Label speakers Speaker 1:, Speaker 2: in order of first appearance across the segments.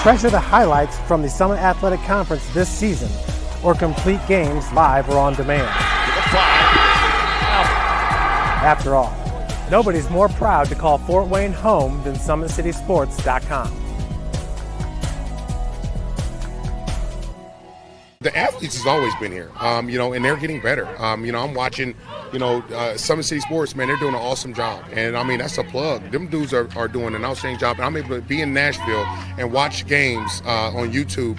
Speaker 1: Treasure the highlights from the Summit Athletic Conference this season, or complete games live or on demand. After all, nobody's more proud to call Fort Wayne home than SummitCitySports.com.
Speaker 2: The athletes has always been here, and they're getting better. I'm watching, Summit City Sports, man, they're doing an awesome job. And, that's a plug. Them dudes are doing an outstanding job. And I'm able to be in Nashville and watch games on YouTube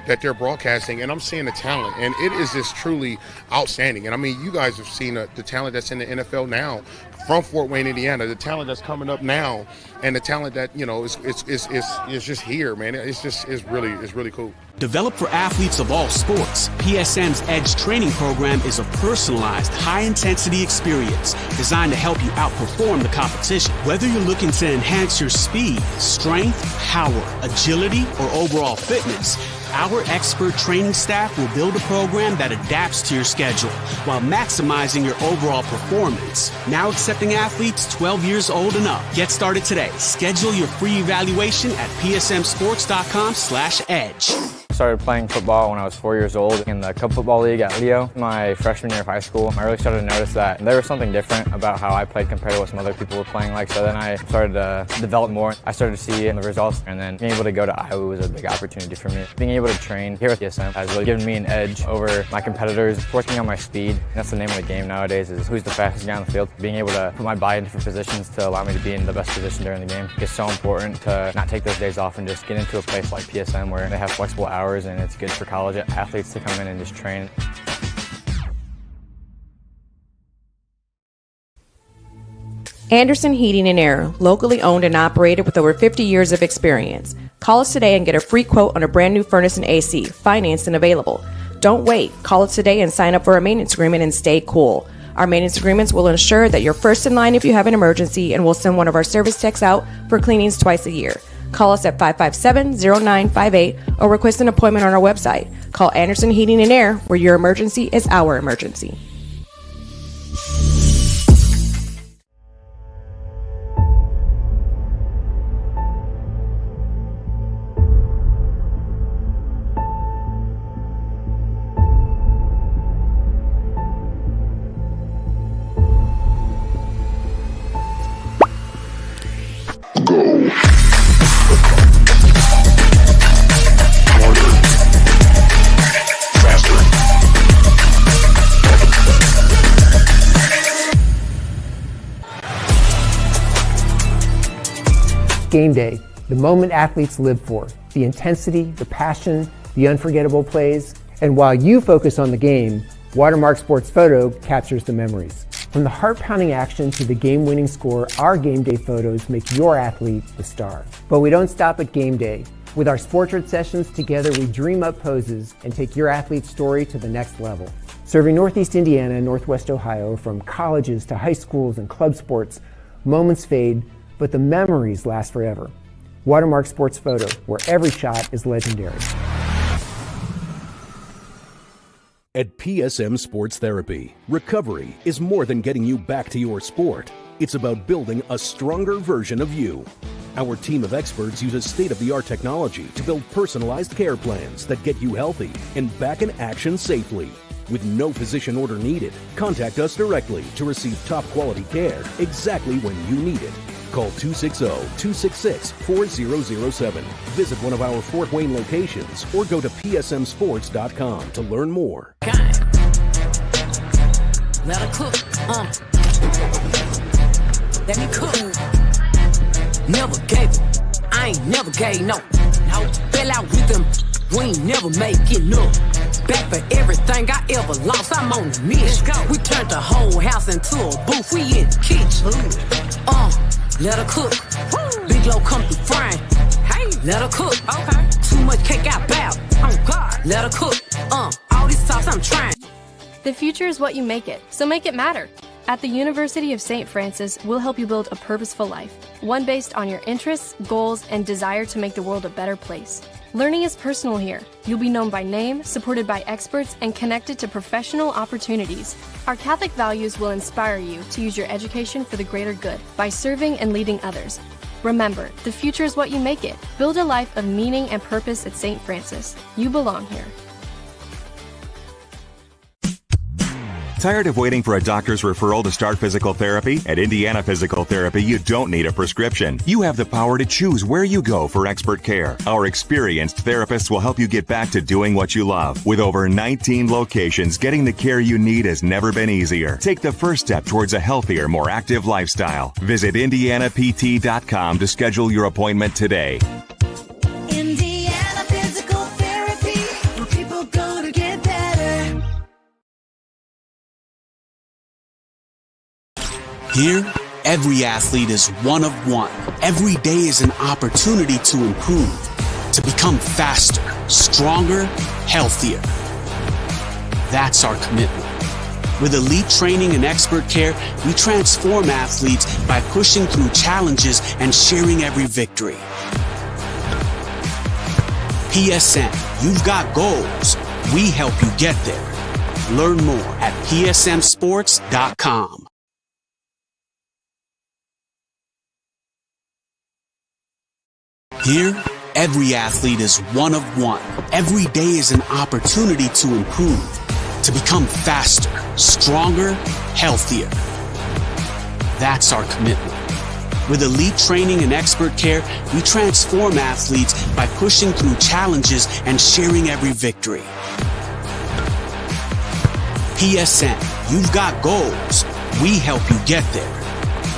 Speaker 2: that they're broadcasting, and I'm seeing the talent. And it is just truly outstanding. And, you guys have seen the talent that's in the NFL now from Fort Wayne, Indiana, the talent that's coming up now, and the talent that, is just here, man. It's really cool.
Speaker 3: Developed for athletes of all sports, PSM's Edge training program is a personalized, high-intensity experience designed to help you outperform the competition. Whether you're looking to enhance your speed, strength, power, agility, or overall fitness, our expert training staff will build a program that adapts to your schedule while maximizing your overall performance. Now accepting athletes 12 years old and up. Get started today. Schedule your free evaluation at psmsports.com/edge.
Speaker 4: I started playing football when I was 4 years old in the Cub Football League at Leo. My freshman year of high school, I really started to notice that there was something different about how I played compared to what some other people were playing like. So then I started to develop more. I started to see the results, and then being able to go to Iowa was a big opportunity for me. Being able to train here at PSM has really given me an edge over my competitors. Working on my speed, that's the name of the game nowadays, is who's the fastest guy on the field. Being able to put my body in different positions to allow me to be in the best position during the game. It's so important to not take those days off and just get into a place like PSM where they have flexible hours, and it's good for college athletes to come in and just train.
Speaker 5: Anderson Heating and Air, locally owned and operated with over 50 years of experience. Call us today and get a free quote on a brand new furnace and AC, financed and available. Don't wait. Call us today and sign up for a maintenance agreement and stay cool. Our maintenance agreements will ensure that you're first in line if you have an emergency, and we'll send one of our service techs out for cleanings twice a year. Call us at 557-0958 or request an appointment on our website. Call Anderson Heating and Air, where your emergency is our emergency.
Speaker 6: Game day, the moment athletes live for, the intensity, the passion, the unforgettable plays. And while you focus on the game, Watermark Sports Photo captures the memories. From the heart-pounding action to the game-winning score, our game day photos make your athlete the star. But we don't stop at game day. With our Sportrait sessions together, we dream up poses and take your athlete's story to the next level. Serving Northeast Indiana and Northwest Ohio, from colleges to high schools and club sports, moments fade, but the memories last forever. Watermark Sports Photo, where every shot is legendary.
Speaker 7: At PSM Sports Therapy, recovery is more than getting you back to your sport. It's about building a stronger version of you. Our team of experts uses state-of-the-art technology to build personalized care plans that get you healthy and back in action safely. With no physician order needed, contact us directly to receive top-quality care exactly when you need it. Call 260-266-4007. Visit one of our Fort Wayne locations or go to psmsports.com to learn more.
Speaker 8: Let her cook, let me cook. Never gave it, I ain't never gave no. Fell out with them, we ain't never make it no. Back for everything I ever lost, I'm on the mission. We turned the whole house into a booth, we in the kitchen. Let her cook. Big low come through frying. Hey, let her cook. Okay. Too much cake out bow. Oh God. Let her cook. All this sauce I'm trying.
Speaker 9: The future is what you make it, so make it matter. At the University of St. Francis, we'll help you build a purposeful life, one based on your interests, goals, and desire to make the world a better place. Learning is personal here. You'll be known by name, supported by experts, and connected to professional opportunities. Our Catholic values will inspire you to use your education for the greater good by serving and leading others. Remember, the future is what you make it. Build a life of meaning and purpose at St. Francis. You belong here.
Speaker 10: Tired of waiting for a doctor's referral to start physical therapy? At Indiana Physical Therapy, you don't need a prescription. You have the power to choose where you go for expert care. Our experienced therapists will help you get back to doing what you love. With over 19 locations, getting the care you need has never been easier. Take the first step towards a healthier, more active lifestyle. Visit IndianaPT.com to schedule your appointment today.
Speaker 8: Indiana Physical Therapy, where people go to get better.
Speaker 3: Here, every athlete is one of one. Every day is an opportunity to improve, to become faster, stronger, healthier. That's our commitment. With elite training and expert care, we transform athletes by pushing through challenges and sharing every victory. PSM, you've got goals. We help you get there. Learn more at psmsports.com. Here, every athlete is one of one. Every day is an opportunity to improve, to become faster, stronger, healthier. That's our commitment. With elite training and expert care, we transform athletes by pushing through challenges and sharing every victory. PSM, you've got goals. We help you get there.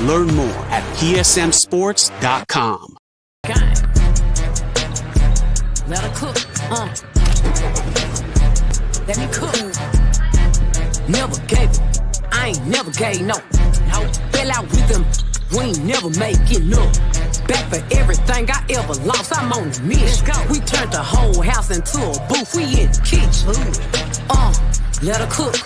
Speaker 3: Learn more at psmsports.com.
Speaker 8: Let her cook, let me cook. Never gave it, I ain't never gave no. Fell out with them, we ain't never make it no. Back for everything I ever lost, I'm on the mission. We turned the whole house into a booth, we in the kitchen. Let her cook,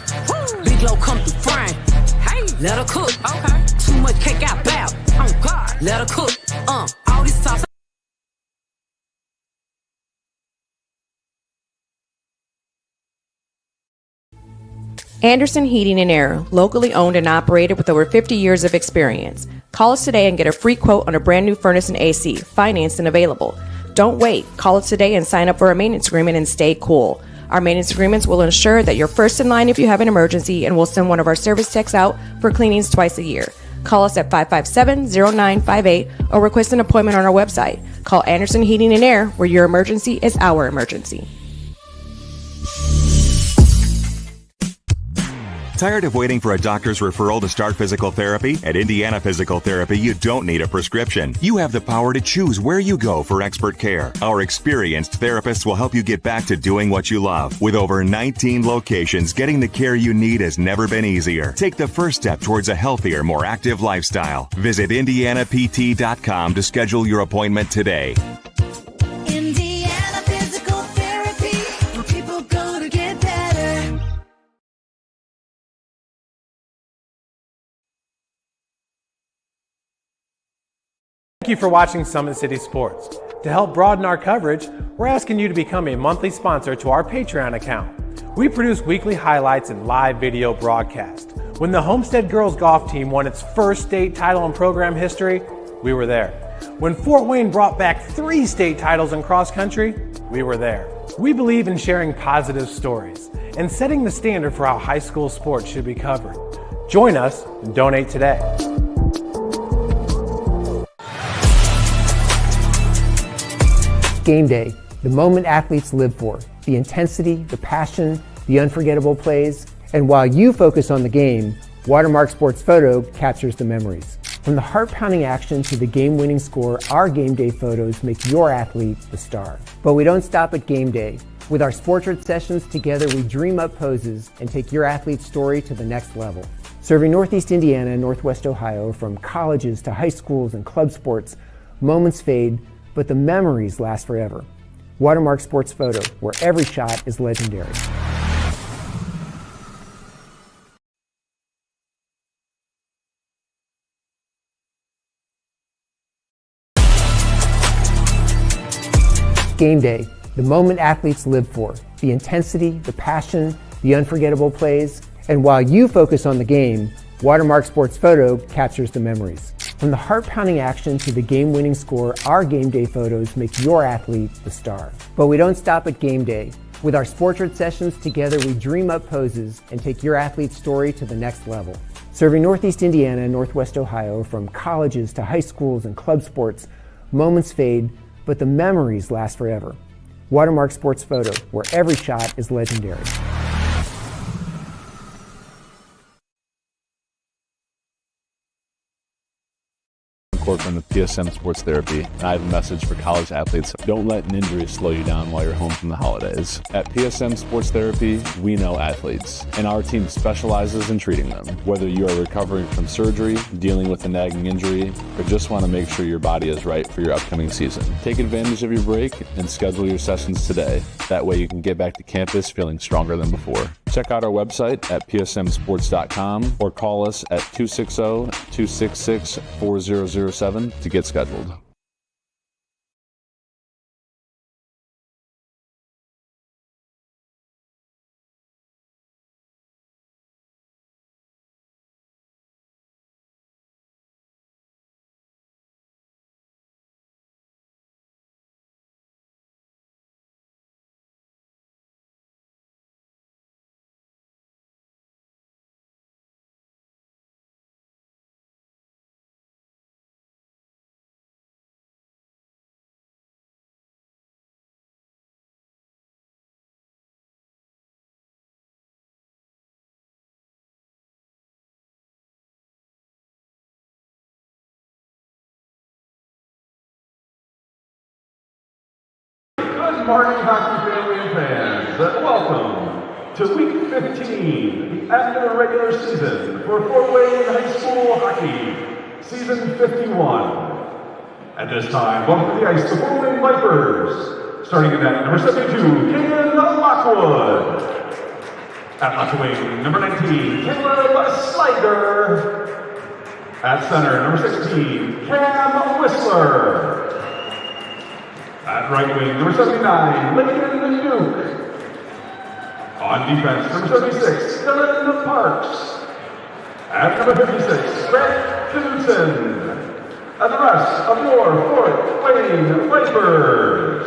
Speaker 8: Big Low come through frying. Hey, let her cook, okay. Too much cake I bow, oh God. Let her cook, all this sauce.
Speaker 5: Anderson Heating and Air, locally owned and operated with over 50 years of experience. Call us today and get a free quote on a brand new furnace and AC, financed and available. Don't wait. Call us today and sign up for a maintenance agreement and stay cool. Our maintenance agreements will ensure that you're first in line if you have an emergency, and we'll send one of our service techs out for cleanings twice a year. Call us at 557-0958 or request an appointment on our website. Call Anderson Heating and Air, where your emergency is our emergency.
Speaker 10: Tired of waiting for a doctor's referral to start physical therapy? At Indiana Physical Therapy, you don't need a prescription. You have the power to choose where you go for expert care. Our experienced therapists will help you get back to doing what you love. With over 19 locations, getting the care you need has never been easier. Take the first step towards a healthier, more active lifestyle. Visit IndianaPT.com to schedule your appointment today.
Speaker 8: Indiana Physical Therapy, where people go to get better.
Speaker 1: Thank you for watching Summit City Sports. To help broaden our coverage, we're asking you to become a monthly sponsor to our Patreon account. We produce weekly highlights and live video broadcasts. When the Homestead girls golf team won its first state title in program history, we were there. When Fort Wayne brought back 3 state titles in cross country, we were there. We believe in sharing positive stories and setting the standard for how high school sports should be covered. Join us and donate today.
Speaker 6: Game day, the moment athletes live for, the intensity, the passion, the unforgettable plays, and while you focus on the game, Watermark Sports Photo captures the memories. From the heart-pounding action to the game-winning score, our game day photos make your athlete the star. But we don't stop at game day. With our Sportrait sessions together, we dream up poses and take your athlete's story to the next level. Serving Northeast Indiana and Northwest Ohio, from colleges to high schools and club sports, moments fade, but the memories last forever. Watermark Sports Photo, where every shot is legendary. Game day, the moment athletes live for, the intensity, the passion, the unforgettable plays, and while you focus on the game, Watermark Sports Photo captures the memories. From the heart-pounding action to the game-winning score, our game day photos make your athlete the star. But we don't stop at game day. With our Sportrait sessions, together we dream up poses and take your athlete's story to the next level. Serving Northeast Indiana and Northwest Ohio, from colleges to high schools and club sports, moments fade, but the memories last forever. Watermark Sports Photo, where every shot is legendary.
Speaker 11: From the PSM Sports Therapy, and I have a message for college athletes. Don't let an injury slow you down while you're home from the holidays. At PSM Sports Therapy, we know athletes, and our team specializes in treating them. Whether you are recovering from surgery, dealing with a nagging injury, or just want to make sure your body is right for your upcoming season, take advantage of your break and schedule your sessions today. That way you can get back to campus feeling stronger than before. Check out our website at psmsports.com or call us at 260-266-4007 to get scheduled.
Speaker 12: Good morning, hockey family and fans. Welcome to Week 15, the end of the regular season for Fort Wayne High School Hockey, Season 51. At this time, welcome to the ice, the Fort Wayne Vipers. Starting in net, number 72, Kagan Lockwood. At left wing, number 19, Caleb Slider. At center, number 16, Cam Whistler. At right wing, number 79, Lincoln Duke. On defense, number 76, Dylan Parks. At number 56, Grant Knudsen. And the rest of your Fort Wayne Vipers.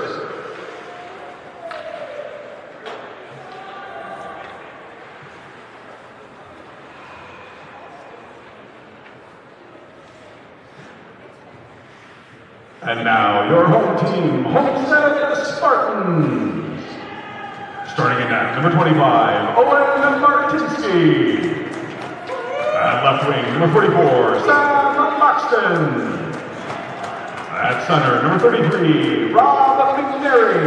Speaker 12: And now, your home team, Homestead Spartans. Starting in net, number 25, Owen Martinsky. At left wing, number 44, Sam Moxton. At center, number 33, Rob McNary.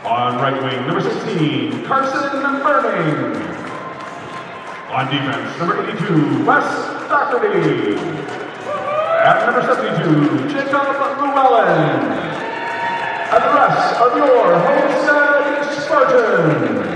Speaker 12: On right wing, number 16, Carson Burning. On defense, number 82, Wes Doherty. At number 72, Jacob Llewellyn. And the rest of your Homestead Spartans.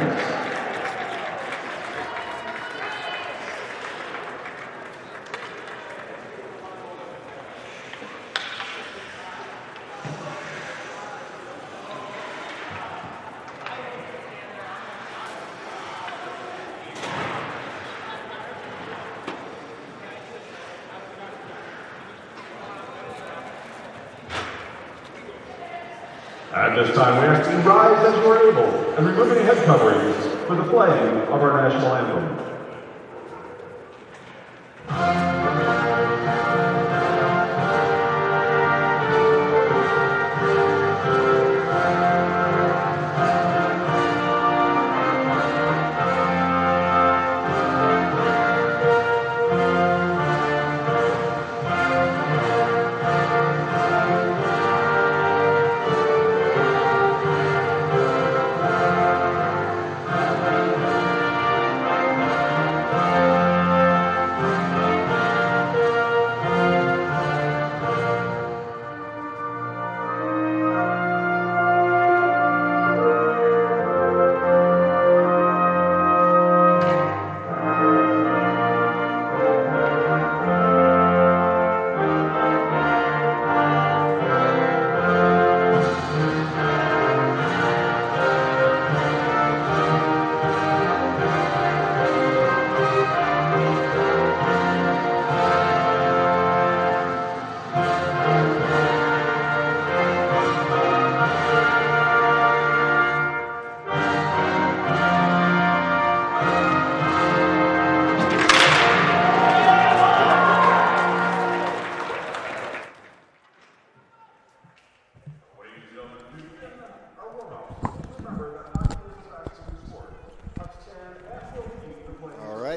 Speaker 12: At this time, we ask you to rise as you are able and remove any head coverings for the playing of our national anthem.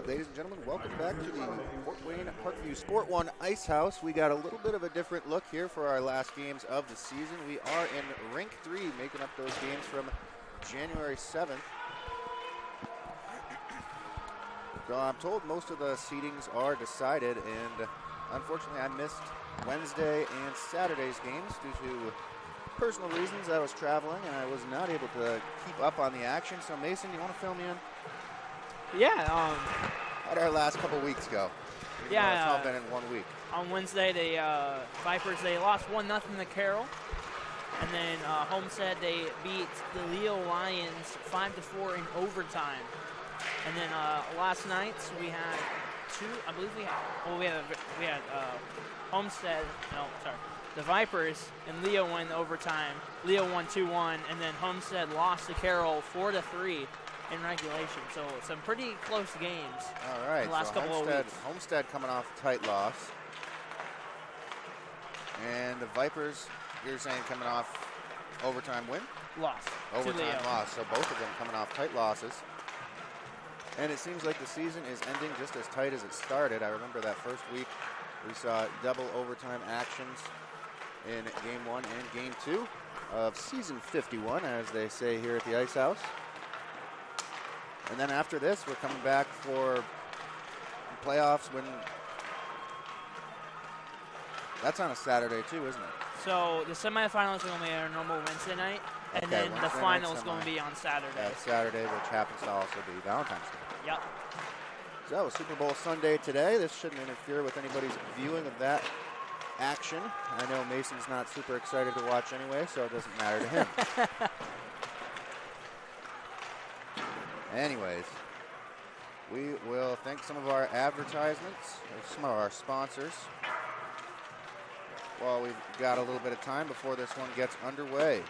Speaker 13: Ladies and gentlemen, welcome back to the Fort Wayne Parkview Sport One Ice House. We got a little bit of a different look here for our last games of the season. We are in Rink 3, making up those games from January 7th. So I'm told most of the seedings are decided, and unfortunately I missed Wednesday and Saturday's games due to personal reasons. I was traveling and I was not able to keep up on the action. So Mason, you want to fill me in?
Speaker 14: Yeah.
Speaker 13: How'd our last couple weeks go? It's all been in 1 week.
Speaker 14: On Wednesday, the Vipers, they lost 1-0 to Carroll. And then Homestead, they beat the Leo Lions 5-4 in overtime. And then last night we had Homestead. No, sorry. The Vipers and Leo won overtime. Leo won 2-1, and then Homestead lost to Carroll 4-3 in regulation. So some pretty close games.
Speaker 13: All right.
Speaker 14: The last couple of weeks.
Speaker 13: Homestead coming off a tight loss, and the Vipers, you're saying, coming off overtime win?
Speaker 14: Loss.
Speaker 13: Overtime loss. So both of them coming off tight losses. And it seems like the season is ending just as tight as it started. I remember that first week we saw double overtime actions in Game 1 and Game 2 of Season 51, as they say here at the Ice House. And then after this, we're coming back for playoffs when... That's on a Saturday too, isn't it?
Speaker 14: So the semifinals are going to be on a normal Wednesday night, and then the final is going to be on Saturday.
Speaker 13: That's Saturday, which happens to also be Valentine's Day.
Speaker 14: Yep.
Speaker 13: So Super Bowl Sunday today. This shouldn't interfere with anybody's viewing of that action. I know Mason's not super excited to watch anyway, so it doesn't matter to him. Anyways, we will thank some of our advertisements, or some of our sponsors, while we've got a little bit of time before this one gets underway.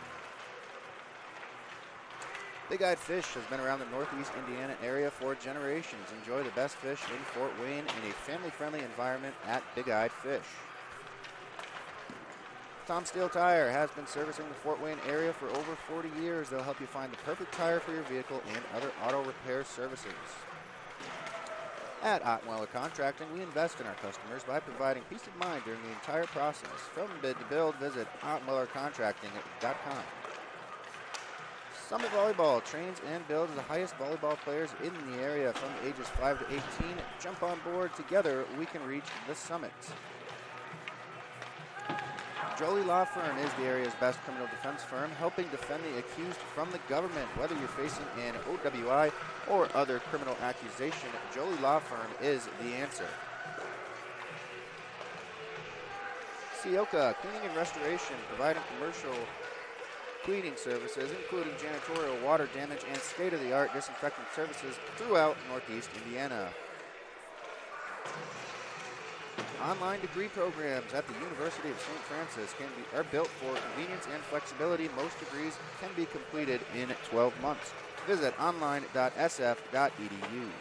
Speaker 13: Big Eyed Fish has been around the Northeast Indiana area for generations. Enjoy the best fish in Fort Wayne in a family-friendly environment at Big Eyed Fish. Tom Steele Tire has been servicing the Fort Wayne area for over 40 years. They'll help you find the perfect tire for your vehicle and other auto repair services. At Ottweiler Contracting, we invest in our customers by providing peace of mind during the entire process. From bid to build, visit ottweilercontracting.com. Summit Volleyball trains and builds the highest volleyball players in the area from ages 5 to 18. Jump on board. Together, we can reach the summit. Jolie Law Firm is the area's best criminal defense firm, helping defend the accused from the government. Whether you're facing an OWI or other criminal accusation, Jolie Law Firm is the answer. Sioka Cleaning and Restoration, providing commercial cleaning services, including janitorial, water damage, and state-of-the-art disinfectant services throughout Northeast Indiana. Online degree programs at the University of St. Francis are built for convenience and flexibility. Most degrees can be completed in 12 months. Visit online.sf.edu.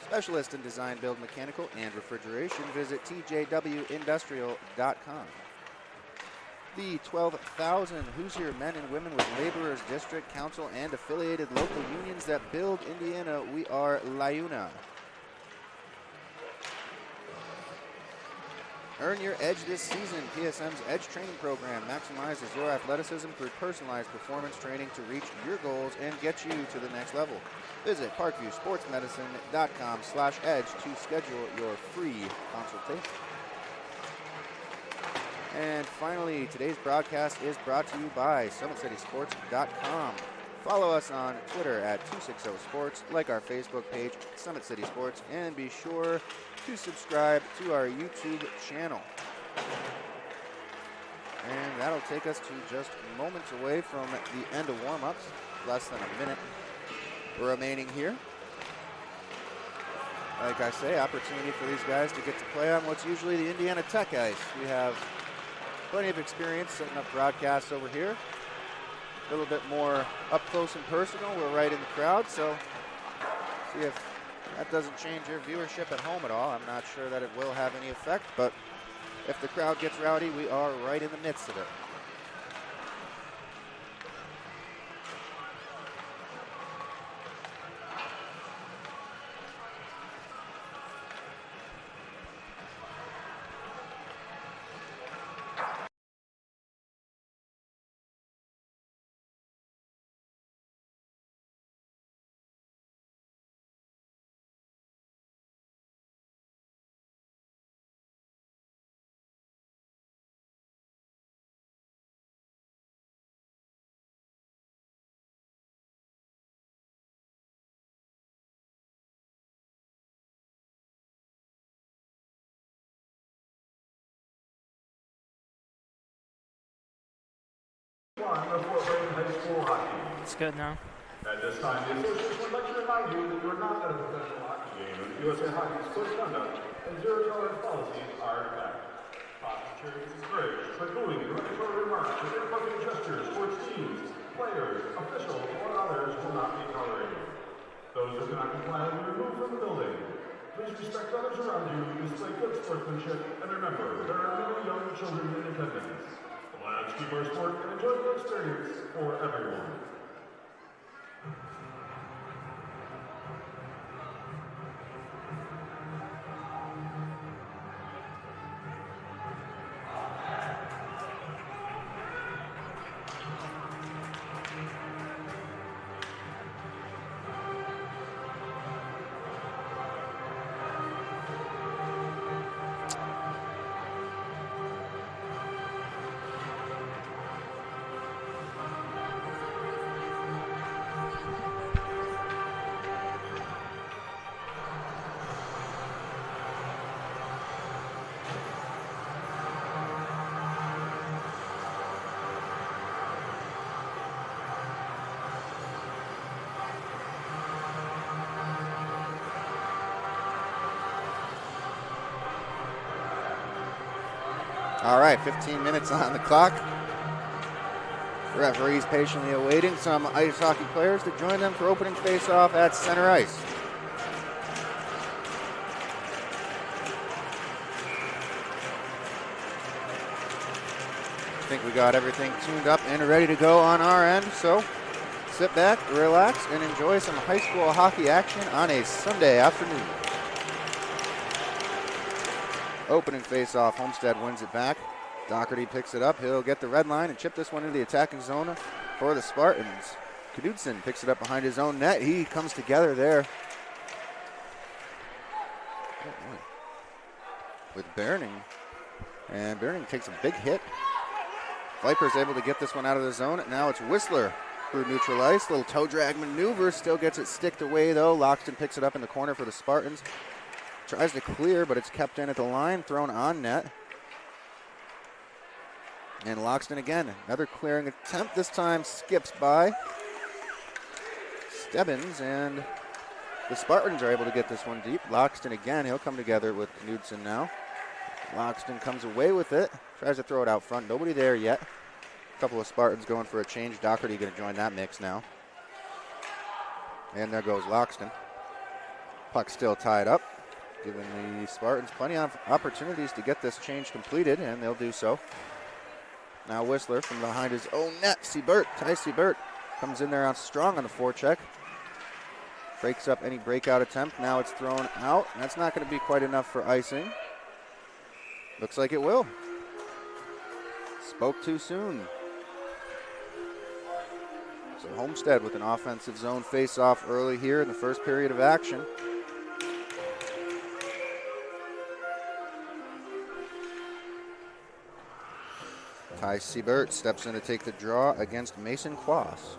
Speaker 13: Specialist in design, build, mechanical, and refrigeration. Visit tjwindustrial.com. The 12,000 Hoosier men and women with Laborers District Council and affiliated local unions that build Indiana. We are LIUNA. Earn your edge this season. PSM's Edge Training Program maximizes your athleticism through personalized performance training to reach your goals and get you to the next level. Visit parkviewsportsmedicine.com/edge to schedule your free consultation. And finally, today's broadcast is brought to you by SummitCitySports.com. Follow us on Twitter at 260sports, like our Facebook page, Summit City Sports, and be sure to subscribe to our YouTube channel. And that'll take us to just moments away from the end of warm-ups, less than a minute remaining here. Like I say, opportunity for these guys to get to play on what's usually the Indiana Tech ice. We have plenty of experience setting up broadcasts over here. A little bit more up close and personal. We're right in the crowd, so see if that doesn't change your viewership at home at all. I'm not sure that it will have any effect, but if the crowd gets rowdy, we are right in the midst of it.
Speaker 12: of Fort Wayne High School hockey.
Speaker 14: It's good now.
Speaker 12: At this time, the association would like to remind you that you are not at a professional hockey game, and USA Hockey's code of conduct and zero-tolerance policies are in effect. Posture is discouraged, but booing and derogatory remarks with inappropriate gestures towards teams, players, officials, or others will not be tolerated. Those who cannot comply will be removed from the building. Please respect others around you, display good sportsmanship, and remember, there are many young children in attendance. Let's keep our sport and enjoy the experience for everyone.
Speaker 13: All right, 15 minutes on the clock. Referees patiently awaiting some ice hockey players to join them for opening face-off at center ice. I think we got everything tuned up and ready to go on our end, so sit back, relax, and enjoy some high school hockey action on a Sunday afternoon. Opening face-off, Homestead wins it back. Doherty picks it up. He'll get the red line and chip this one into the attacking zone for the Spartans. Knudsen picks it up behind his own net. He comes together there with Berning. And Berning takes a big hit. Viper's able to get this one out of the zone. Now it's Whistler through neutral ice. Little toe drag maneuver. Still gets it sticked away, though. Loxton picks it up in the corner for the Spartans. Tries to clear, but it's kept in at the line, thrown on net. And Loxton again, another clearing attempt. This time skips by Stebbins, and the Spartans are able to get this one deep. Loxton again, he'll come together with Knudsen now. Loxton comes away with it, tries to throw it out front. Nobody there yet. A couple of Spartans going for a change. Doherty going to join that mix now. And there goes Loxton. Puck still tied up, giving the Spartans plenty of opportunities to get this change completed, and they'll do so. Now Whistler from behind his own net. Ty Siebert comes in there strong on the forecheck. Breaks up any breakout attempt. Now it's thrown out. That's not going to be quite enough for icing. Looks like it will. Spoke too soon. So Homestead with an offensive zone face-off early here in the first period of action. Ty Siebert steps in to take the draw against Mason Quass.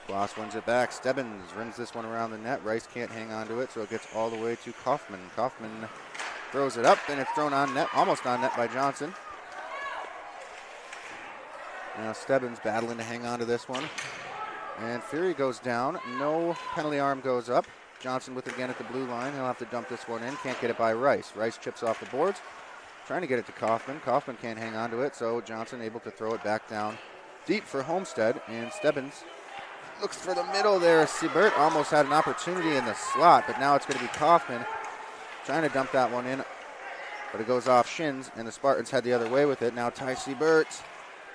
Speaker 13: Quass wins it back. Stebbins rims this one around the net. Rice can't hang on to it, so it gets all the way to Kaufman. Kaufman throws it up, and it's thrown on net, almost on net by Johnson. Now Stebbins battling to hang on to this one. And Fury goes down. No penalty arm goes up. Johnson with it again at the blue line. He'll have to dump this one in. Can't get it by Rice. Rice chips off the boards. Trying to get it to Kaufman. Kaufman can't hang on to it, so Johnson able to throw it back down deep for Homestead. And Stebbins looks for the middle there. Siebert almost had an opportunity in the slot, but now it's going to be Kaufman trying to dump that one in. But it goes off shins, and the Spartans head the other way with it. Now Ty Siebert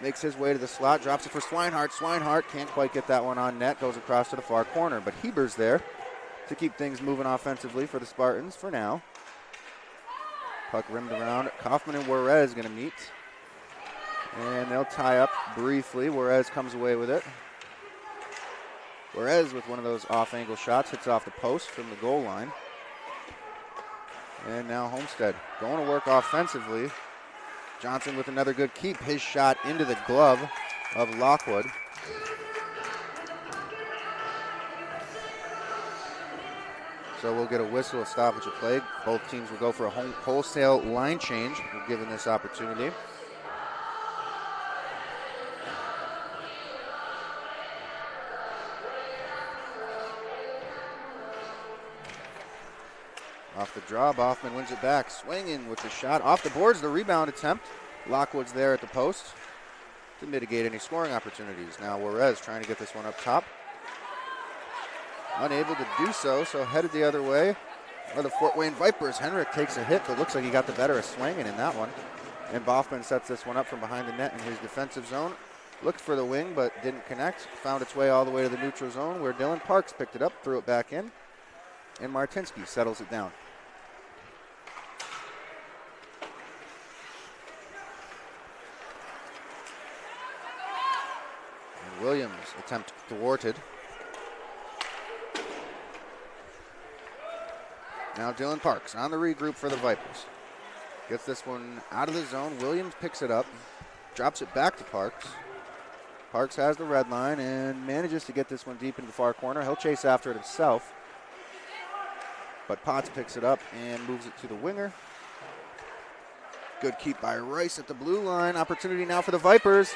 Speaker 13: makes his way to the slot, drops it for Swinehart. Swinehart can't quite get that one on net, goes across to the far corner, but Heber's there to keep things moving offensively for the Spartans for now. Puck rimmed around. Kaufman and Juarez going to meet. And they'll tie up briefly. Juarez comes away with it. Juarez with one of those off-angle shots, hits off the post from the goal line. And now Homestead going to work offensively. Johnson with another good keep. His shot into the glove of Lockwood. So we'll get a whistle, a stoppage of play. Both teams will go for a wholesale line change, given this opportunity. Off the draw, Boffman wins it back. Swinging with the shot. Off the boards, the rebound attempt. Lockwood's there at the post to mitigate any scoring opportunities. Now Juarez trying to get this one up top. Unable to do so, so headed the other way are the Fort Wayne Vipers. Henrik takes a hit, but looks like he got the better of Swinging in that one. And Boffman sets this one up from behind the net in his defensive zone. Looked for the wing, but didn't connect. Found its way all the way to the neutral zone where Dylan Parks picked it up, threw it back in. And Martinsky settles it down. And Williams attempt thwarted. Now Dylan Parks on the regroup for the Vipers. Gets this one out of the zone. Williams picks it up, drops it back to Parks. Parks has the red line and manages to get this one deep into the far corner. He'll chase after it himself. But Potts picks it up and moves it to the winger. Good keep by Rice at the blue line. Opportunity now for the Vipers.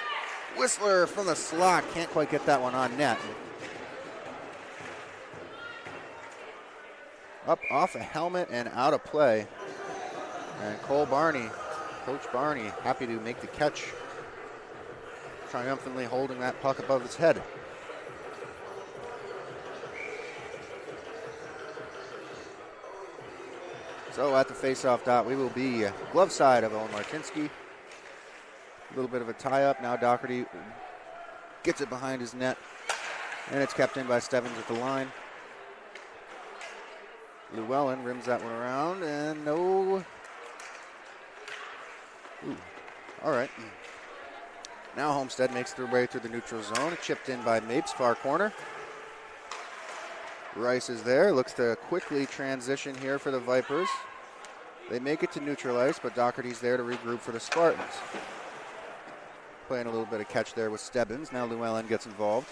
Speaker 13: Whistler from the slot. Can't quite get that one on net. Up off a helmet and out of play. And Cole Barney, Coach Barney, happy to make the catch. Triumphantly holding that puck above his head. So at the face-off dot, we will be glove side of Owen Martinsky. A little bit of a tie-up. Now Doherty gets it behind his net. And it's kept in by Stebbins at the line. Llewellyn rims that one around, and no. Ooh. All right. Now Homestead makes their way through the neutral zone. Chipped in by Mapes, far corner. Rice is there, looks to quickly transition here for the Vipers. They make it to neutral ice, but Doherty's there to regroup for the Spartans. Playing a little bit of catch there with Stebbins. Now Llewellyn gets involved.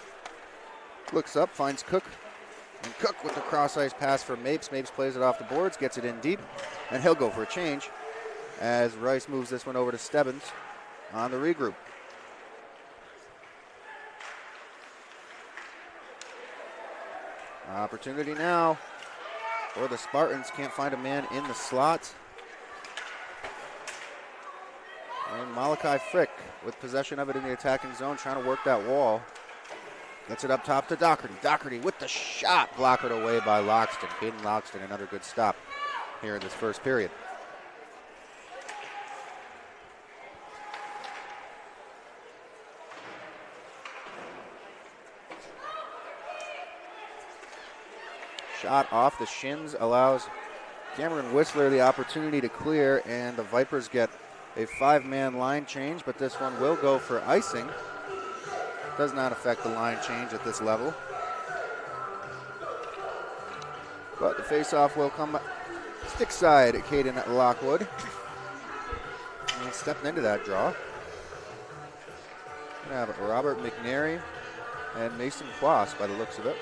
Speaker 13: Looks up, finds Cook. And Cook with the cross-ice pass for Mapes. Mapes plays it off the boards, gets it in deep, and he'll go for a change as Rice moves this one over to Stebbins on the regroup. Opportunity now for the Spartans. Can't find a man in the slot. And Malachi Frick with possession of it in the attacking zone, trying to work that wall. Gets it up top to Doherty. Doherty with the shot, blocked away by Loxton. Caden Loxton, another good stop here in this first period. Shot off the shins allows Cameron Whistler the opportunity to clear, and the Vipers get a 5-man line change, but this one will go for icing. Does not affect the line change at this level. But the face-off will come stick side at Caden Lockwood. And stepping into that draw. Gonna have Robert McNary and Mason Quass by the looks of it.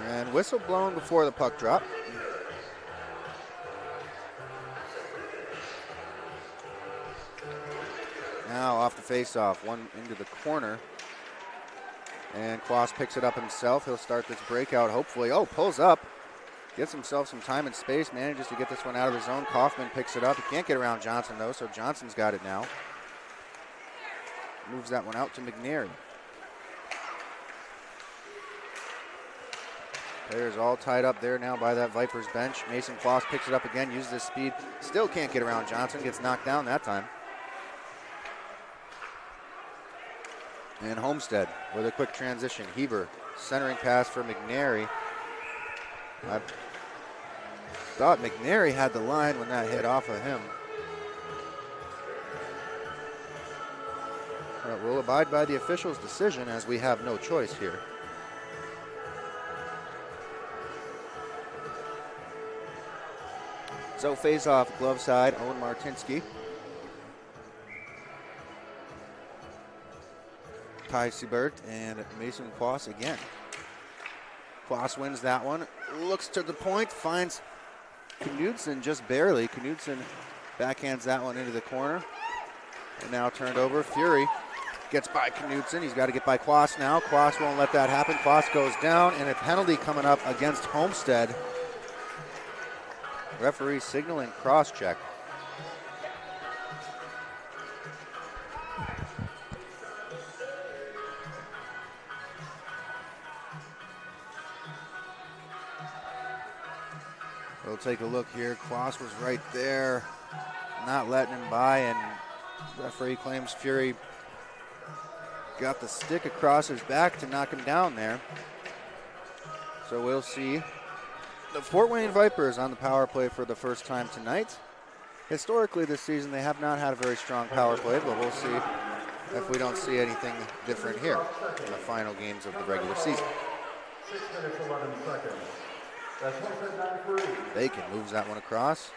Speaker 13: And whistle blown before the puck drop. Now off the face-off, one into the corner. And Quass picks it up himself. He'll start this breakout, hopefully. Oh, pulls up. Gets himself some time and space. Manages to get this one out of the zone. Kaufman picks it up. He can't get around Johnson, though, so Johnson's got it now. Moves that one out to McNary. Players all tied up there now by that Vipers bench. Mason Quass picks it up again, uses his speed. Still can't get around Johnson. Gets knocked down that time. And Homestead with a quick transition. Heaver centering pass for McNary. I thought McNary had the line when that hit off of him. But we'll abide by the official's decision as we have no choice here. So face off glove side, Owen Martinsky. Ty Siebert and Mason Quass again. Quass wins that one. Looks to the point, finds Knudsen just barely. Knudsen backhands that one into the corner. And now turned over. Fury gets by Knudsen. He's got to get by Quass now. Quass won't let that happen. Quass goes down, and a penalty coming up against Homestead. Referee signaling cross-check. We'll take a look here. Quass was right there, not letting him by, and referee claims Fury got the stick across his back to knock him down there. So we'll see. The Fort Wayne Vipers on the power play for the first time tonight. Historically this season they have not had a very strong power play, but we'll see if we don't see anything different here in the final games of the regular season.
Speaker 12: 6 minutes, 11 seconds. That's Homestead 9-3.
Speaker 13: Bacon moves that one across.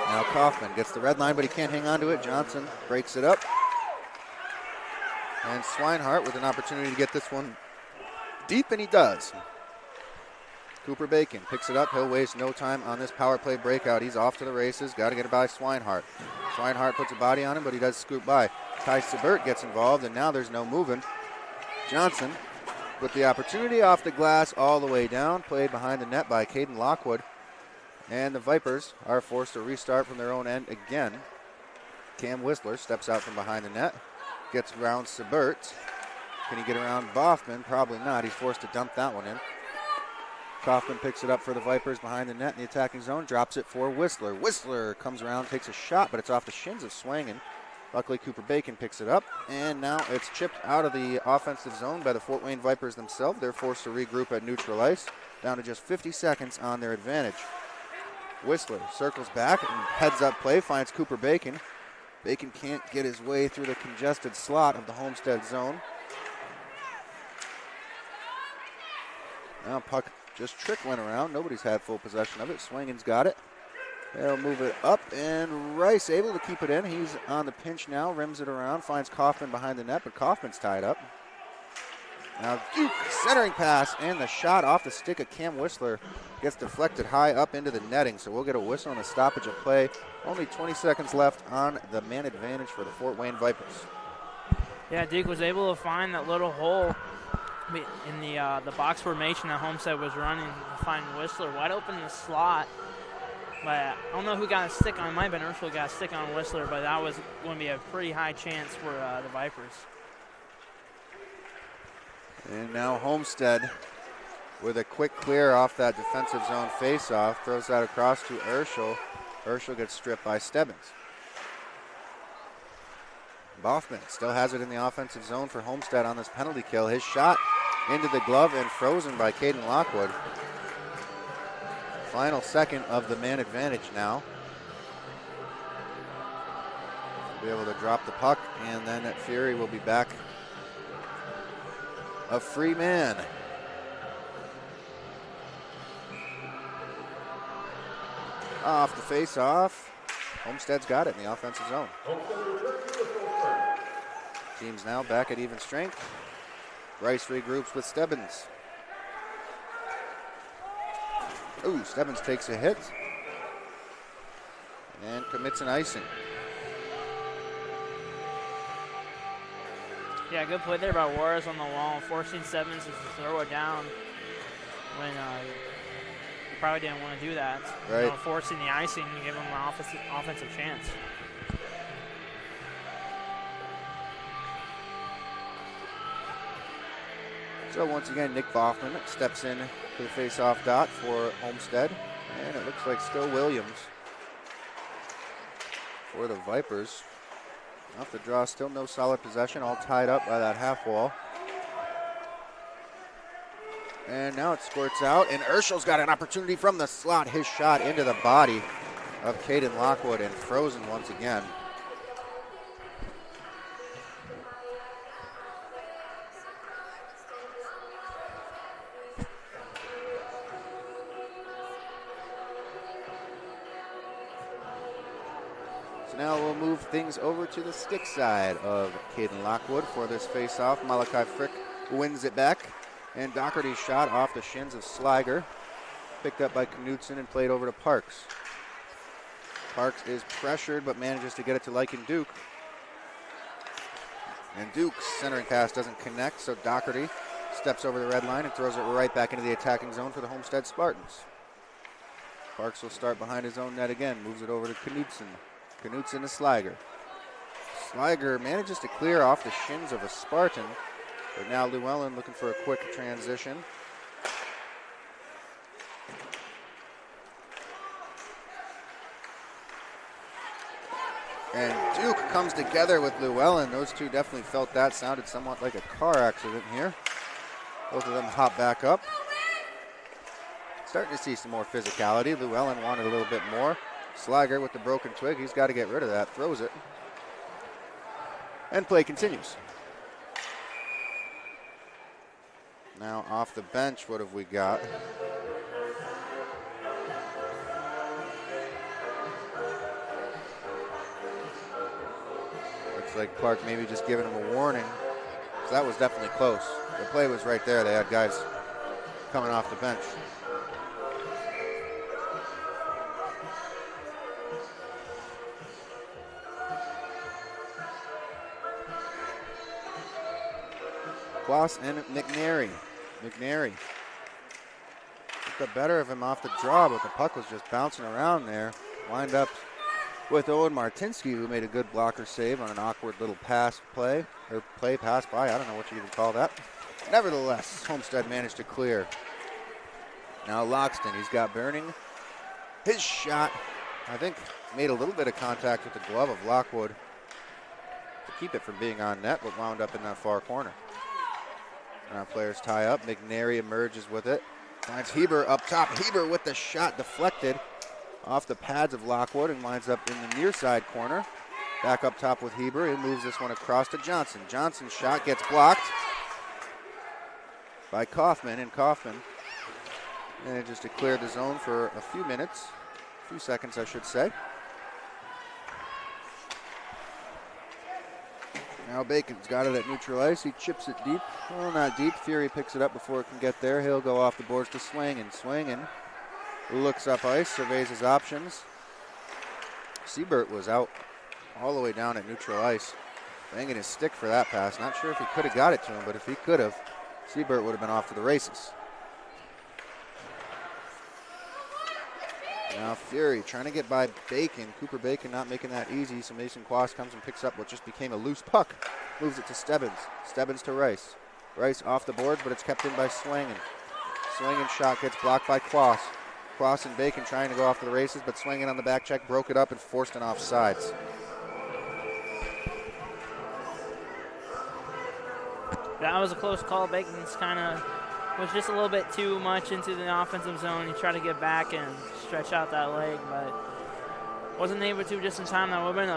Speaker 13: Now Kaufman gets the red line, but he can't hang on to it. Johnson breaks it up. And Swinehart with an opportunity to get this one deep, and he does. Cooper Bacon picks it up. He'll waste no time on this power play breakout. He's off to the races. Got to get it by Swinehart. Swinehart puts a body on him, but he does scoot by. Ty Siebert gets involved, and now there's no moving. Johnson with the opportunity off the glass all the way down. Played behind the net by Caden Lockwood. And the Vipers are forced to restart from their own end again. Cam Whistler steps out from behind the net. Gets around Siebert. Can he get around Boffman? Probably not. He's forced to dump that one in. Kaufman picks it up for the Vipers behind the net in the attacking zone. Drops it for Whistler. Whistler comes around, takes a shot, but it's off the shins of Swangen. Luckily, Cooper Bacon picks it up. And now it's chipped out of the offensive zone by the Fort Wayne Vipers themselves. They're forced to regroup at neutral ice. Down to just 50 seconds on their advantage. Whistler circles back and heads up play, finds Cooper Bacon. Bacon can't get his way through the congested slot of the Homestead zone. Now puck just trickling around. Nobody's had full possession of it. Swangen's got it. They'll move it up, and Rice able to keep it in. He's on the pinch now, rims it around, finds Kaufman behind the net, but Kaufman's tied up. Now Duke, centering pass, and the shot off the stick of Cam Whistler gets deflected high up into the netting, so we'll get a whistle and a stoppage of play. Only 20 seconds left on the man advantage for the Fort Wayne Vipers.
Speaker 14: Yeah, Duke was able to find that little hole in the box formation that Homestead was running to find Whistler wide open in the slot. But I don't know who got a stick on. It might have been Urschel got a stick on Whistler, but that was going to be a pretty high chance for the Vipers.
Speaker 13: And now Homestead with a quick clear off that defensive zone faceoff, throws that across to Urschel. Urschel gets stripped by Stebbins. Boffman still has it in the offensive zone for Homestead on this penalty kill. His shot into the glove and frozen by Caden Lockwood. Final second of the man advantage now. Be able to drop the puck, and then at Fury will be back a free man. Off the face-off. Homestead's got it in the offensive zone. Team's now back at even strength. Rice regroups with Stebbins. Ooh, Stebbins takes a hit and commits an icing.
Speaker 14: Yeah, good play there by Juarez on the wall, forcing Stebbins to throw it down when he probably didn't want to do that.
Speaker 13: Right.
Speaker 14: You know, forcing the icing to give him an offensive chance.
Speaker 13: So once again, Nick Boffman steps in to the face-off dot for Homestead. And it looks like still Williams for the Vipers. Off the draw, still no solid possession, all tied up by that half wall. And now it squirts out, and Urschel's got an opportunity from the slot. His shot into the body of Caden Lockwood and frozen once again. Now we'll move things over to the stick side of Caden Lockwood for this face-off. Malachi Frick wins it back, and Doherty's shot off the shins of Sliger, picked up by Knudsen and played over to Parks. Parks is pressured but manages to get it to Lycan Duke. And Duke's centering pass doesn't connect, so Doherty steps over the red line and throws it right back into the attacking zone for the Homestead Spartans. Parks will start behind his own net again, moves it over to Knudsen. Knudsen to Sliger. Sliger manages to clear off the shins of a Spartan, but now Llewellyn looking for a quick transition. And Duke comes together with Llewellyn. Those two definitely felt that. Sounded somewhat like a car accident here. Both of them hop back up. Starting to see some more physicality. Llewellyn wanted a little bit more. Sliger with the broken twig. He's got to get rid of that. Throws it. And play continues. Now off the bench, what have we got? Looks like Clark maybe just giving him a warning. So that was definitely close. The play was right there. They had guys coming off the bench. Kloss and McNary. McNary took the better of him off the draw, but the puck was just bouncing around there. Lined up with Owen Martinsky, who made a good blocker save on an awkward little pass play, or pass by. I don't know what you even call that. Nevertheless, Homestead managed to clear. Now Loxton, he's got Burning. His shot, I think, made a little bit of contact with the glove of Lockwood to keep it from being on net, but wound up in that far corner. Now players tie up. McNary emerges with it. Finds Heber up top. Heber with the shot deflected off the pads of Lockwood and winds up in the near side corner. Back up top with Heber. He moves this one across to Johnson. Johnson's shot gets blocked by Kaufman, and Kaufman manages to clear the zone for a few minutes. A few seconds, I should say. Now Bacon's got it at neutral ice. He chips it deep. Well, not deep. Fury picks it up before it can get there. He'll go off the boards to Swangin. Swangin looks up ice, surveys his options. Siebert was out all the way down at neutral ice, banging his stick for that pass. Not sure if he could have got it to him, but if he could have, Siebert would have been off to the races. Now Fury trying to get by Bacon. Cooper Bacon not making that easy, so Mason Quast comes and picks up what just became a loose puck. Moves it to Stebbins. Stebbins to Rice. Rice off the boards, but it's kept in by Swangin. Swangin shot gets blocked by Quast. Quast and Bacon trying to go off to the races, but Swangin on the back check broke it up and forced an offsides.
Speaker 14: That was a close call. Bacon's kind of was just a little bit too much into the offensive zone. He tried to get back and stretch out that leg, but wasn't able to just in time. That would have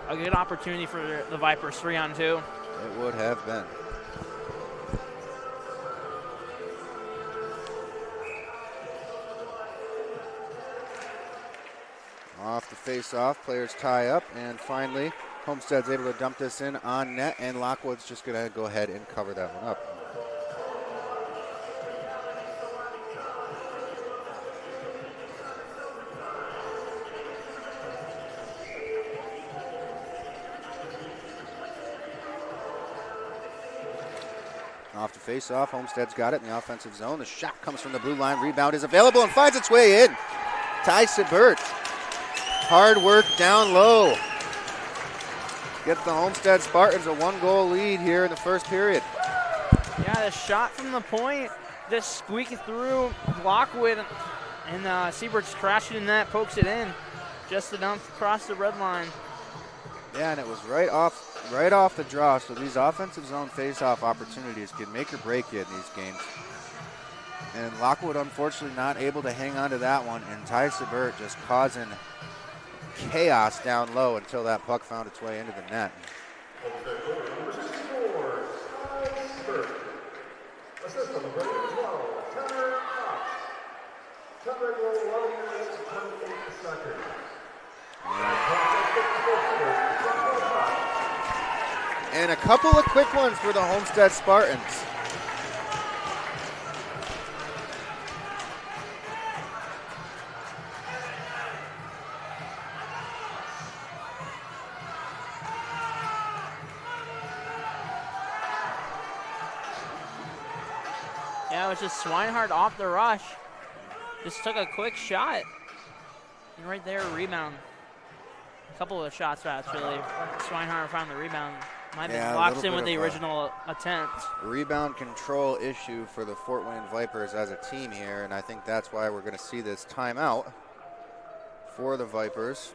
Speaker 14: been a good opportunity for the Vipers 3-on-2.
Speaker 13: It would have been. Off the face-off, players tie up, and finally Homestead's able to dump this in on net, and Lockwood's just going to go ahead and cover that one up. Off the face-off, Homestead's got it in the offensive zone. The shot comes from the blue line, rebound is available and finds its way in. Ty Siebert, hard work down low. Gets the Homestead Spartans a 1-goal lead here in the first period.
Speaker 14: Yeah, the shot from the point just squeaked through Lockwood, and Siebert's crashing in that, pokes it in. Just enough across the red line.
Speaker 13: Yeah, and it was right off the draw, so these offensive zone face-off opportunities can make or break you in these games. And Lockwood, unfortunately, not able to hang on to that one, and Ty Siebert just causing chaos down low until that puck found its way into the net. couple of quick ones for the Homestead Spartans.
Speaker 14: Yeah, it was just Swinehart off the rush. Just took a quick shot. And right there, rebound. A couple of shots, actually. Swinehart found the rebound. Might have been locked in with the original attempt.
Speaker 13: Rebound control issue for the Fort Wayne Vipers as a team here, and I think that's why we're going to see this timeout for the Vipers.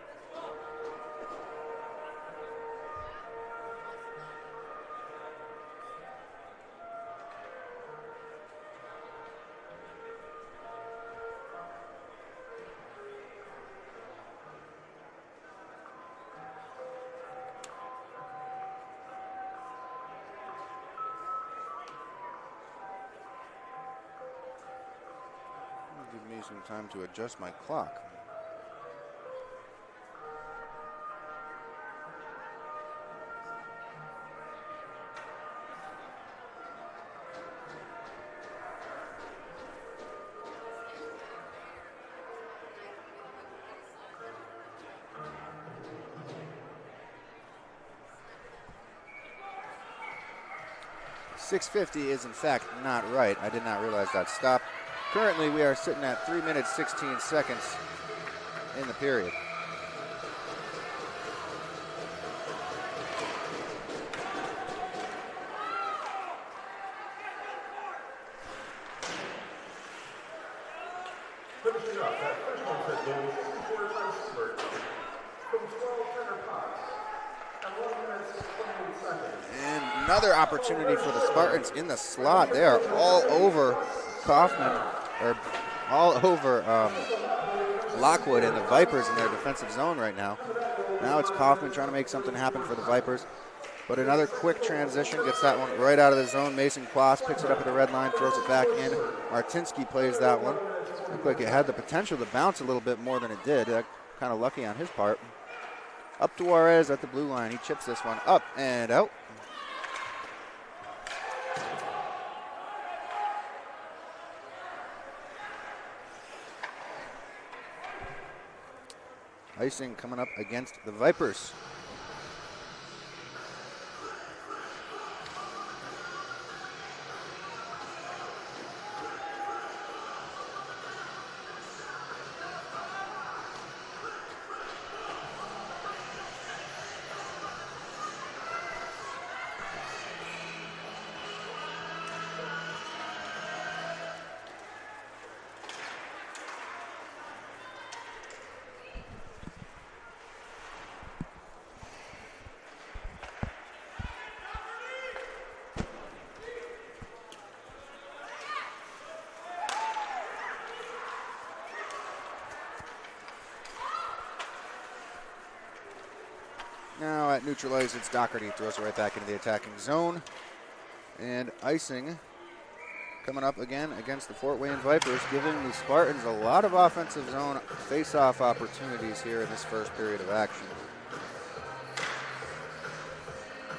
Speaker 13: Give me some time to adjust my clock. .650 is in fact not right. I did not realize that stop. Currently, we are sitting at 3 minutes, 16 seconds in the period.
Speaker 12: Finishing up that first Homestead goal was 45 Siebert from 12 Turner Potts at 1 minute 28 seconds.
Speaker 13: And another opportunity for the Spartans in the slot. They are all over Kaufman, or all over Lockwood and the Vipers in their defensive zone right now. Now it's Kaufman trying to make something happen for the Vipers. But another quick transition, gets that one right out of the zone. Mason Quas picks it up at the red line, throws it back in. Martinsky plays that one. Looked like it had the potential to bounce a little bit more than it did. Kind of lucky on his part. Up to Juarez at the blue line. He chips this one up and out. Icing coming up against the Vipers. Now at neutralize, it's Doherty. Throws it right back into the attacking zone. And icing coming up again against the Fort Wayne Vipers, giving the Spartans a lot of offensive zone face-off opportunities here in this first period of action.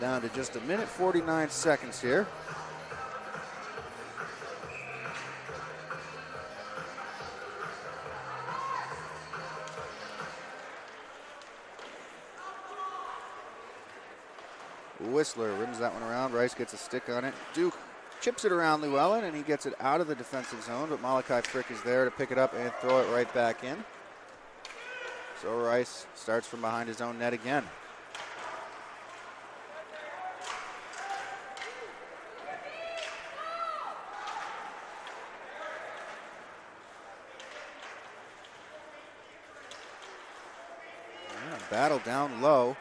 Speaker 13: Down to just 1 minute 49 seconds here. Whistler rims that one around. Rice gets a stick on it. Duke chips it around Llewellyn, and he gets it out of the defensive zone, but Malachi Frick is there to pick it up and throw it right back in. So Rice starts from behind his own net again. Battle down low.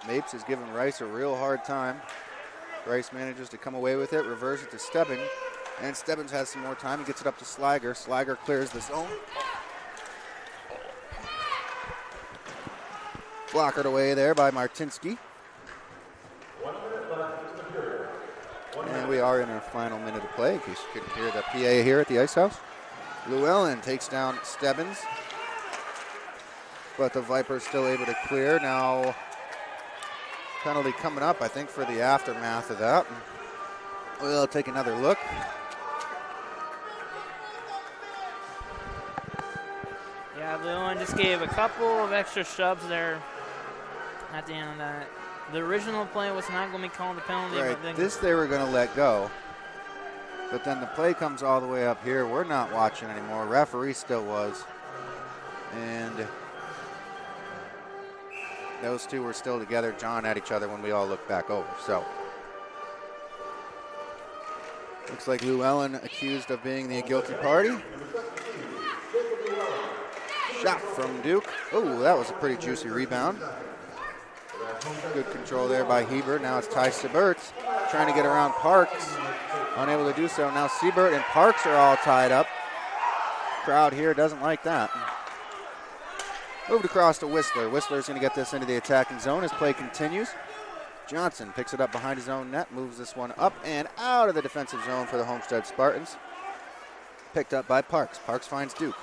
Speaker 13: Mapes is giving Rice a real hard time. Rice manages to come away with it, reverse it to Stebbins, and Stebbins has some more time. He gets it up to Sliger. Sliger clears the zone. Blockered away there by Martinsky.
Speaker 12: 1 minute left in the period.
Speaker 13: And we are in our final minute of play, in case you couldn't hear the PA here at the Ice House. Llewellyn takes down Stebbins, but the Vipers still able to clear. Now Penalty coming up, I think, for the aftermath of that. We'll take another look.
Speaker 14: Yeah, Llewellyn just gave a couple of extra shoves there at the end of that. The original play was not going to be called a penalty.
Speaker 13: Right, this they were going to let go. But then the play comes all the way up here. We're not watching anymore. Referee still was. And those two were still together, jawing at each other when we all looked back over. So, looks like Llewellyn accused of being the guilty party. Shot from Duke. Oh, that was a pretty juicy rebound. Good control there by Hebert. Now it's Ty Siebert trying to get around Parks. Unable to do so. Now Siebert and Parks are all tied up. Crowd here doesn't like that. Moved across to Whistler. Whistler's going to get this into the attacking zone as play continues. Johnson picks it up behind his own net, moves this one up and out of the defensive zone for the Homestead Spartans. Picked up by Parks. Parks finds Duke.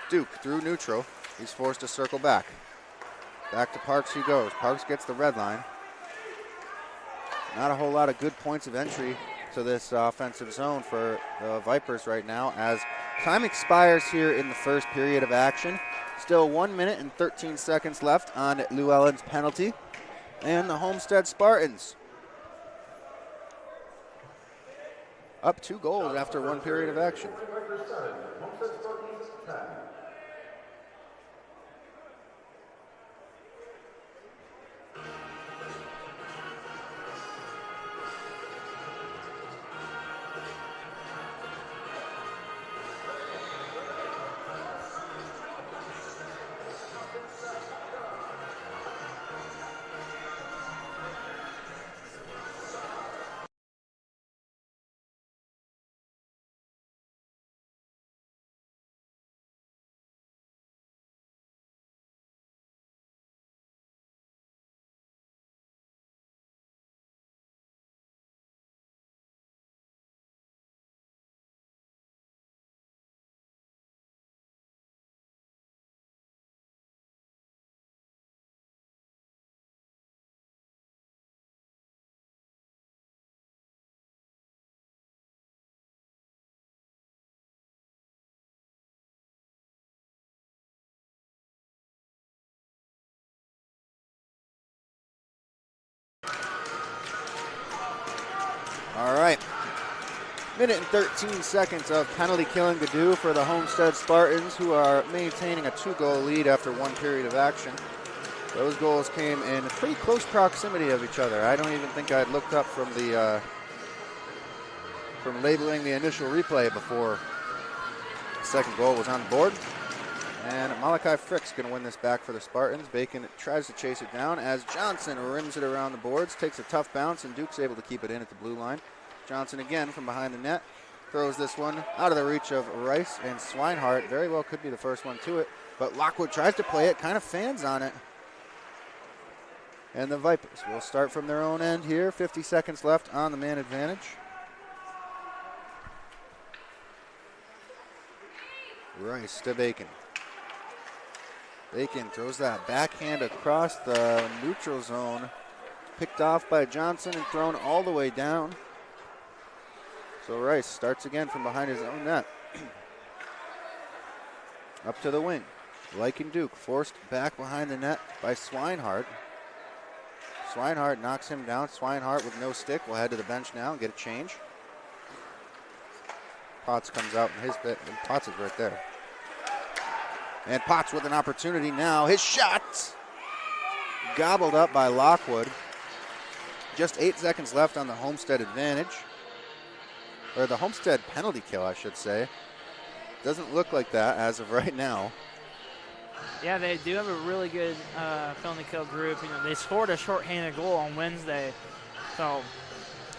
Speaker 13: Duke through neutral. He's forced to circle back. Back to Parks he goes. Parks gets the red line. Not a whole lot of good points of entry to this offensive zone for the Vipers right now as time expires here in the first period of action. Still 1 minute and 13 seconds left on Llewellyn's penalty. And the Homestead Spartans up 2 goals after 1 period of action. All right. Minute and 13 seconds of penalty killing to do for the Homestead Spartans, who are maintaining a 2-goal lead after 1 period of action. Those goals came in pretty close proximity of each other. I don't even think I'd looked up from the from labeling the initial replay before the second goal was on the board. And Malachi Frick's going to win this back for the Spartans. Bacon tries to chase it down as Johnson rims it around the boards, takes a tough bounce, and Duke's able to keep it in at the blue line. Johnson again from behind the net, throws this one out of the reach of Rice, and Swinehart very well could be the first one to it, but Lockwood tries to play it, kind of fans on it. And the Vipers will start from their own end here, 50 seconds left on the man advantage. Rice to Bacon. Bacon throws that backhand across the neutral zone. Picked off by Johnson and thrown all the way down. So Rice starts again from behind his own net. Up to the wing. Lycan Duke forced back behind the net by Swinehart. Swinehart knocks him down. Swinehart with no stick will head to the bench now and get a change. Potts comes out in his bit, and Potts is right there. And Potts with an opportunity now. His shot gobbled up by Lockwood. Just 8 seconds left on the Homestead advantage. Or the Homestead penalty kill, I should say. Doesn't look like that as of right now.
Speaker 14: Yeah, they do have a really good penalty kill group. You know, they scored a shorthanded goal on Wednesday. So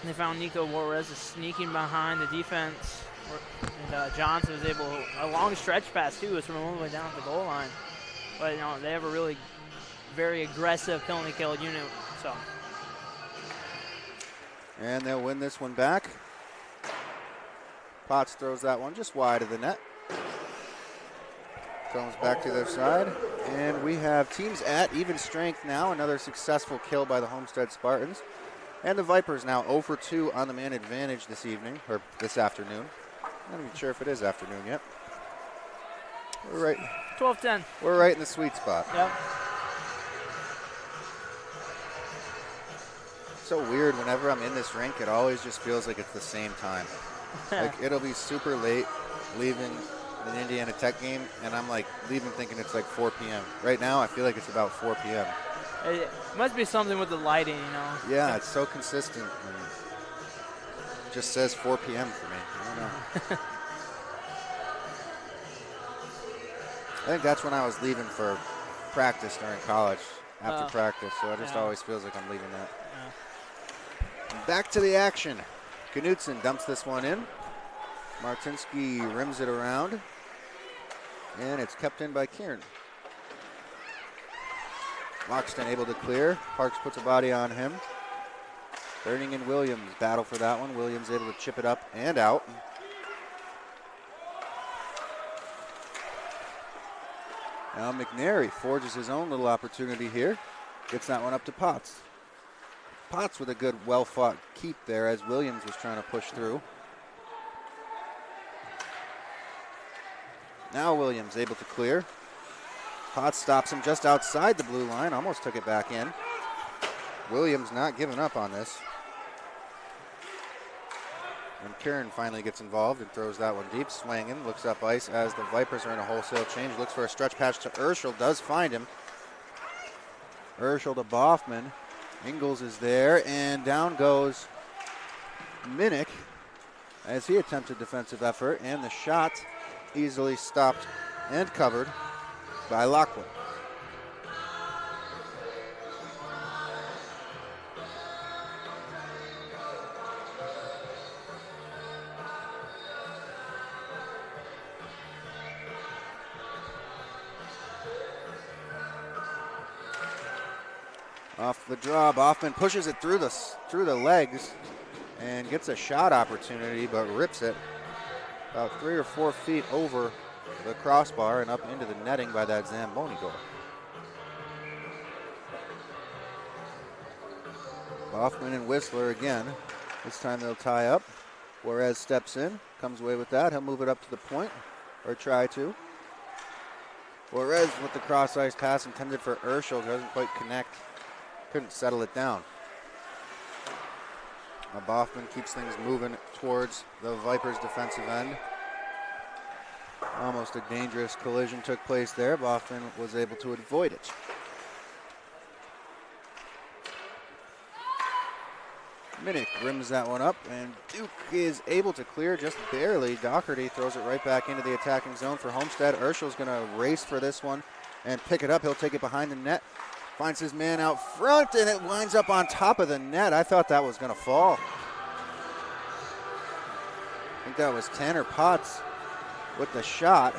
Speaker 14: they found Nico Juarez sneaking behind the defense. And Johnson was able, a long stretch pass too, was from all the way down at the goal line. But you know, they have a really very aggressive penalty kill unit. So.
Speaker 13: And they'll win this one back. Potts throws that one just wide of the net. Comes back to their side, and we have teams at even strength now. Another successful kill by the Homestead Spartans. And the Vipers now 0 for 2 on the man advantage this evening, or this afternoon. I'm not even sure if it is afternoon yet. We're right.
Speaker 14: 12-10.
Speaker 13: We're right in the sweet spot.
Speaker 14: Yep.
Speaker 13: So weird, whenever I'm in this rink, it always just feels like it's the same time. Like, it'll be super late leaving an Indiana Tech game, and I'm like leaving thinking it's like 4 p.m. Right now, I feel like it's about 4 p.m.
Speaker 14: It must be something with the lighting, you know.
Speaker 13: Yeah, it's so consistent. And it just says 4 p.m. for me. I don't know. I think that's when I was leaving for practice during college, after practice, so it just always feels like I'm leaving that. Yeah. Back to the action. Knutson dumps this one in. Martinsky rims it around, and it's kept in by Kieran. Loxton able to clear. Parks puts a body on him. Burning and Williams battle for that one. Williams able to chip it up and out. Now McNary forges his own little opportunity here. Gets that one up to Potts. Potts with a good, well-fought keep there as Williams was trying to push through. Now Williams able to clear. Potts stops him just outside the blue line, almost took it back in. Williams not giving up on this. And Kieran finally gets involved and throws that one deep. Swinging, looks up ice as the Vipers are in a wholesale change. Looks for a stretch patch to Urschel, does find him. Urschel to Boffman. Ingles is there, and down goes Minnick as he attempted defensive effort, and the shot easily stopped and covered by Lockwood. Off the draw, Boffman pushes it through the legs and gets a shot opportunity, but rips it about 3 or 4 feet over the crossbar and up into the netting by that Zamboni goal. Boffman and Whistler again. This time they'll tie up. Juarez steps in, comes away with that. He'll move it up to the point, or try to. Juarez with the cross ice pass intended for Urschel, doesn't quite connect. Couldn't settle it down. Now Boffman keeps things moving towards the Vipers' defensive end. Almost a dangerous collision took place there. Boffman was able to avoid it. Minnick rims that one up, and Duke is able to clear just barely. Doherty throws it right back into the attacking zone for Homestead. Urschel's going to race for this one and pick it up. He'll take it behind the net. Finds his man out front, and it winds up on top of the net. I thought that was going to fall. I think that was Tanner Potts with the shot.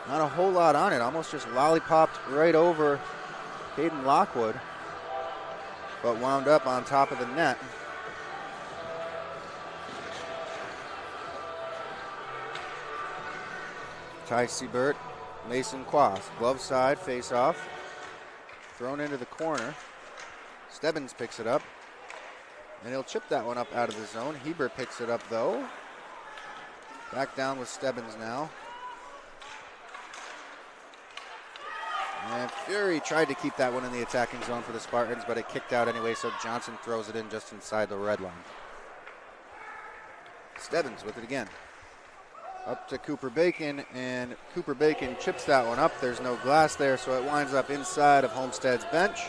Speaker 13: Not a whole lot on it. Almost just lollipopped right over Caden Lockwood, but wound up on top of the net. Ty Siebert, Mason Quas, glove side, face off. Thrown into the corner. Stebbins picks it up, and he'll chip that one up out of the zone. Hebert picks it up, though. Back down with Stebbins now. And Fury tried to keep that one in the attacking zone for the Spartans, but it kicked out anyway, so Johnson throws it in just inside the red line. Stebbins with it again. Up to Cooper Bacon, and Cooper Bacon chips that one up. There's no glass there, so it winds up inside of Homestead's bench.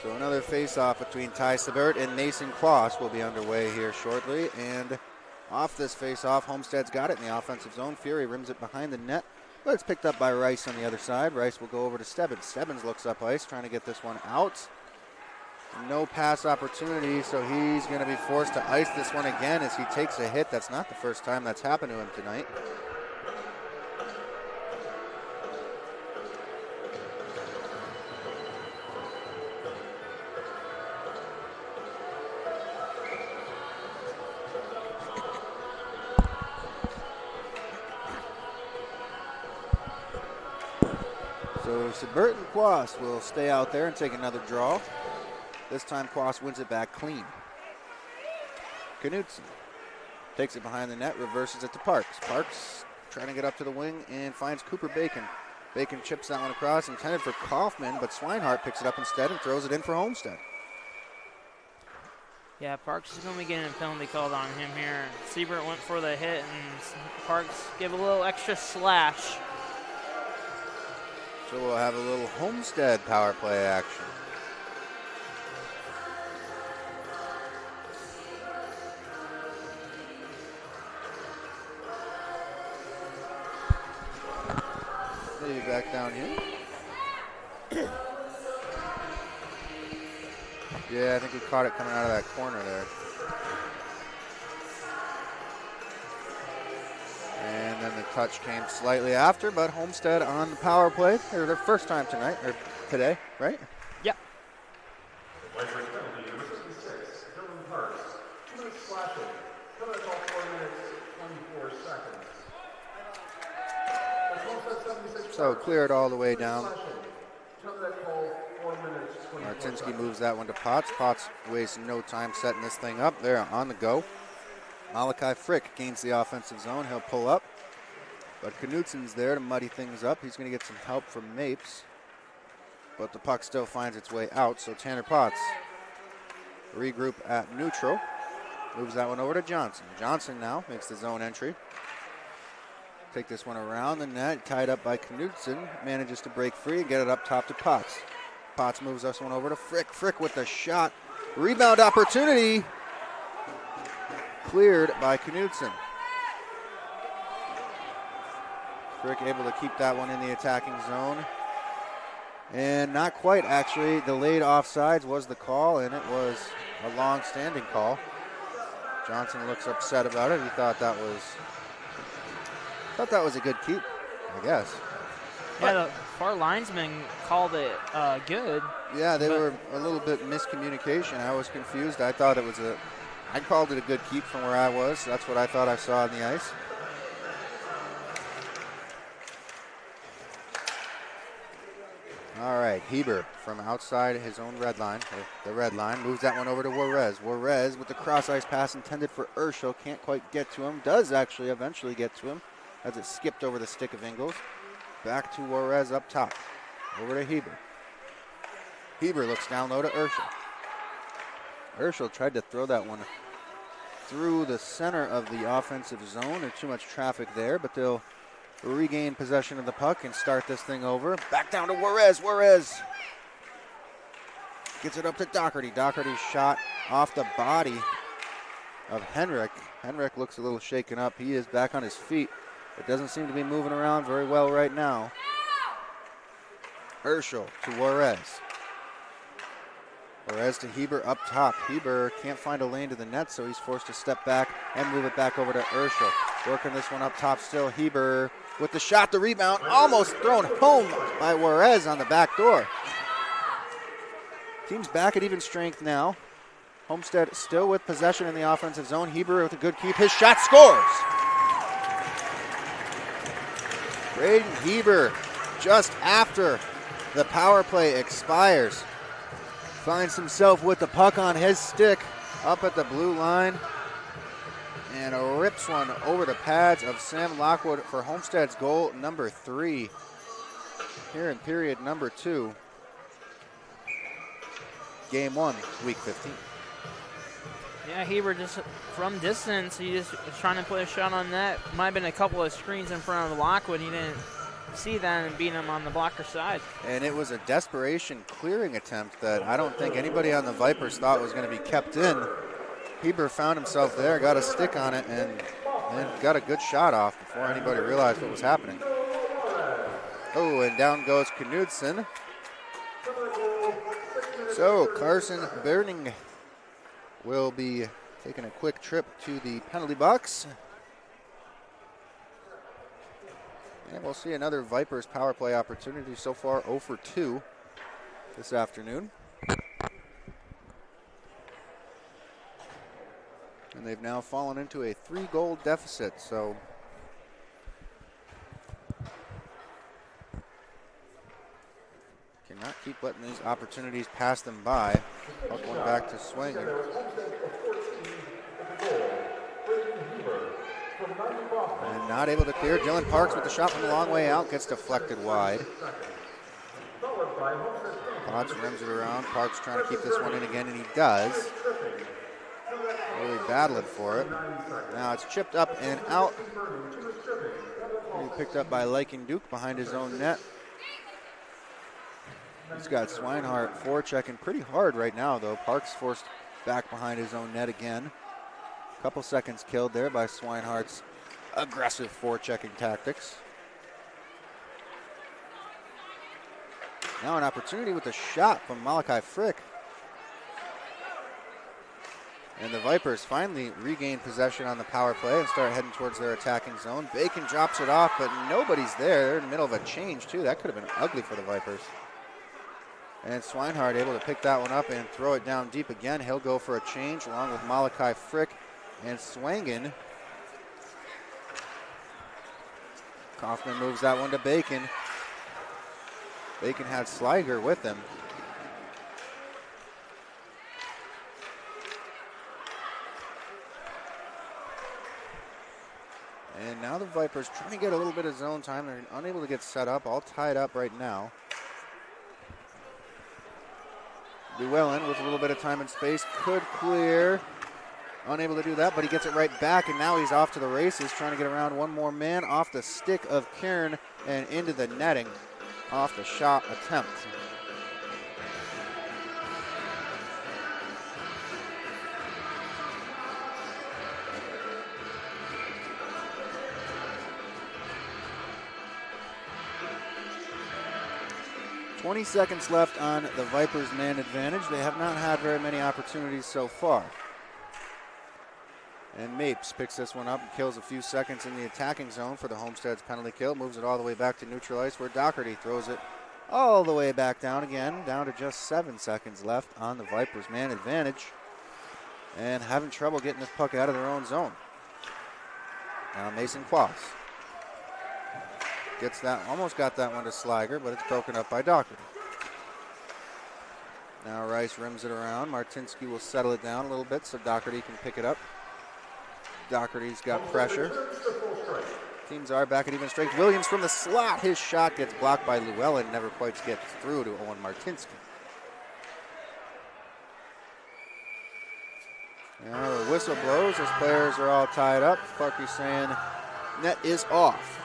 Speaker 13: So another face-off between Ty Siebert and Mason Kloss will be underway here shortly. And off this face-off, Homestead's got it in the offensive zone. Fury rims it behind the net, but it's picked up by Rice on the other side. Rice will go over to Stebbins. Stebbins looks up ice, trying to get this one out. No pass opportunity, so he's going to be forced to ice this one again as he takes a hit. That's not the first time that's happened to him tonight. So Burton Quas will stay out there and take another draw. This time Quas wins it back clean. Knutson takes it behind the net, reverses it to Parks. Parks trying to get up to the wing and finds Cooper Bacon. Bacon chips that one across, intended for Kaufman, but Swinehart picks it up instead and throws it in for Homestead.
Speaker 14: Yeah, Parks is going to be getting a penalty called on him here. Siebert went for the hit, and Parks gave a little extra slash.
Speaker 13: So we'll have a little Homestead power play action. Maybe back down here. Yeah, I think we caught it coming out of that corner there. And then the touch came slightly after, but Homestead on the power play. They're their first time tonight, or today, right?
Speaker 14: Yep.
Speaker 12: Vipers penalty, number 56, Dylan Parks. 2 minutes slashing. Penalty call 4 minutes, 24 seconds. That's Homestead 76.
Speaker 13: So clear it all the way down.
Speaker 12: Penalty call 4 minutes, 24
Speaker 13: Martinsky
Speaker 12: seconds.
Speaker 13: moves that one to Potts. Potts wastes no time setting this thing up. They're on the go. Malachi Frick gains the offensive zone. He'll pull up. But Knutson's there to muddy things up. He's going to get some help from Mapes. But the puck still finds its way out. So Tanner Potts regroup at neutral. Moves that one over to Johnson. Johnson now makes the zone entry. Take this one around the net. Tied up by Knutson. Manages to break free and get it up top to Potts. Potts moves this one over to Frick. Frick with the shot. Rebound opportunity. Cleared by Knutson. Frick able to keep that one in the attacking zone. And not quite, actually. Delayed offsides was the call, and it was a long-standing call. Johnson looks upset about it. He thought that was a good keep, I guess.
Speaker 14: Yeah, the far linesman called it good.
Speaker 13: Yeah, they were a little bit miscommunication. I was confused. I thought it was I called it a good keep from where I was. That's what I thought I saw on the ice. All right, Heber from outside his own red line, the red line, moves that one over to Juarez. Juarez with the cross-ice pass intended for Urschel. Can't quite get to him. Does actually eventually get to him as it skipped over the stick of Ingles. Back to Juarez up top. Over to Heber. Heber looks down low to Urschel. Urschel tried to throw that one through the center of the offensive zone. There's too much traffic there, but they'll regain possession of the puck and start this thing over. Back down to Juarez. Juarez gets it up to Doherty. Doherty's shot off the body of Henrik. Henrik looks a little shaken up. He is back on his feet, but doesn't seem to be moving around very well right now. Urschel to Juarez. Juarez to Heber up top. Heber can't find a lane to the net, so he's forced to step back and move it back over to Urschel. Working this one up top still. Heber with the shot, the rebound, almost thrown home by Juarez on the back door. Team's back at even strength now. Homestead still with possession in the offensive zone. Heber with a good keep. His shot scores. Braden Heber, just after the power play expires, finds himself with the puck on his stick up at the blue line and rips one over the pads of Sam Lockwood for Homestead's goal number 3 here in period number 2. Game 1, week 15.
Speaker 14: Yeah, Heber just from distance, he just was trying to put a shot on net. Might have been a couple of screens in front of Lockwood. He didn't see that and beat him on the blocker side.
Speaker 13: And it was a desperation clearing attempt that I don't think anybody on the Vipers thought was going to be kept in. Heber found himself there, got a stick on it, and got a good shot off before anybody realized what was happening. Oh, and down goes Knudsen. So Carson Berning will be taking a quick trip to the penalty box. And we'll see another Vipers power play opportunity. So far 0 for 2 this afternoon. And they've now fallen into a 3-goal deficit. So Cannot keep letting these opportunities pass them by. Puck one back to Swingen. And not able to clear. Dylan Parks with the shot from a long way out. Gets deflected wide. Potts rims it around. Parks trying to keep this one in again, and he does. Really battling for it. Now it's chipped up and out. Picked up by Lycan Duke behind his own net. He's got Swinehart forechecking pretty hard right now, though. Parks forced back behind his own net again. A couple seconds killed there by Swinehart's aggressive forechecking tactics. Now an opportunity with a shot from Malachi Frick. And the Vipers finally regain possession on the power play and start heading towards their attacking zone. Bacon drops it off, but nobody's there. They're in the middle of a change, too. That could have been ugly for the Vipers. And Swinehart able to pick that one up and throw it down deep again. He'll go for a change along with Malachi Frick and Swangen. Kaufman moves that one to Bacon. Bacon had Sliger with him. And now the Vipers trying to get a little bit of zone time. They're unable to get set up, all tied up right now. Llewellyn with a little bit of time and space could clear. Unable to do that, but he gets it right back, and now he's off to the races, trying to get around one more man off the stick of Kieran and into the netting off the shot attempt. "20 seconds left on the Vipers' man advantage. They have not had very many opportunities so far. And Mapes picks this one up and kills a few seconds in the attacking zone for the Homestead's penalty kill. Moves it all the way back to neutral ice where Doherty throws it all the way back down again. Down to just 7 seconds left on the Vipers' man advantage. And having trouble getting this puck out of their own zone. Now Mason Quas gets that, almost got that one to Sliger, but it's broken up by Doherty. Now Rice rims it around. Martinsky will settle it down a little bit so Doherty can pick it up. Doherty's got pressure. Teams are back at even strength. Williams from the slot. His shot gets blocked by Llewellyn. Never quite gets through to Owen Martinsky. Now the whistle blows as players are all tied up. Clarkie's saying net is off.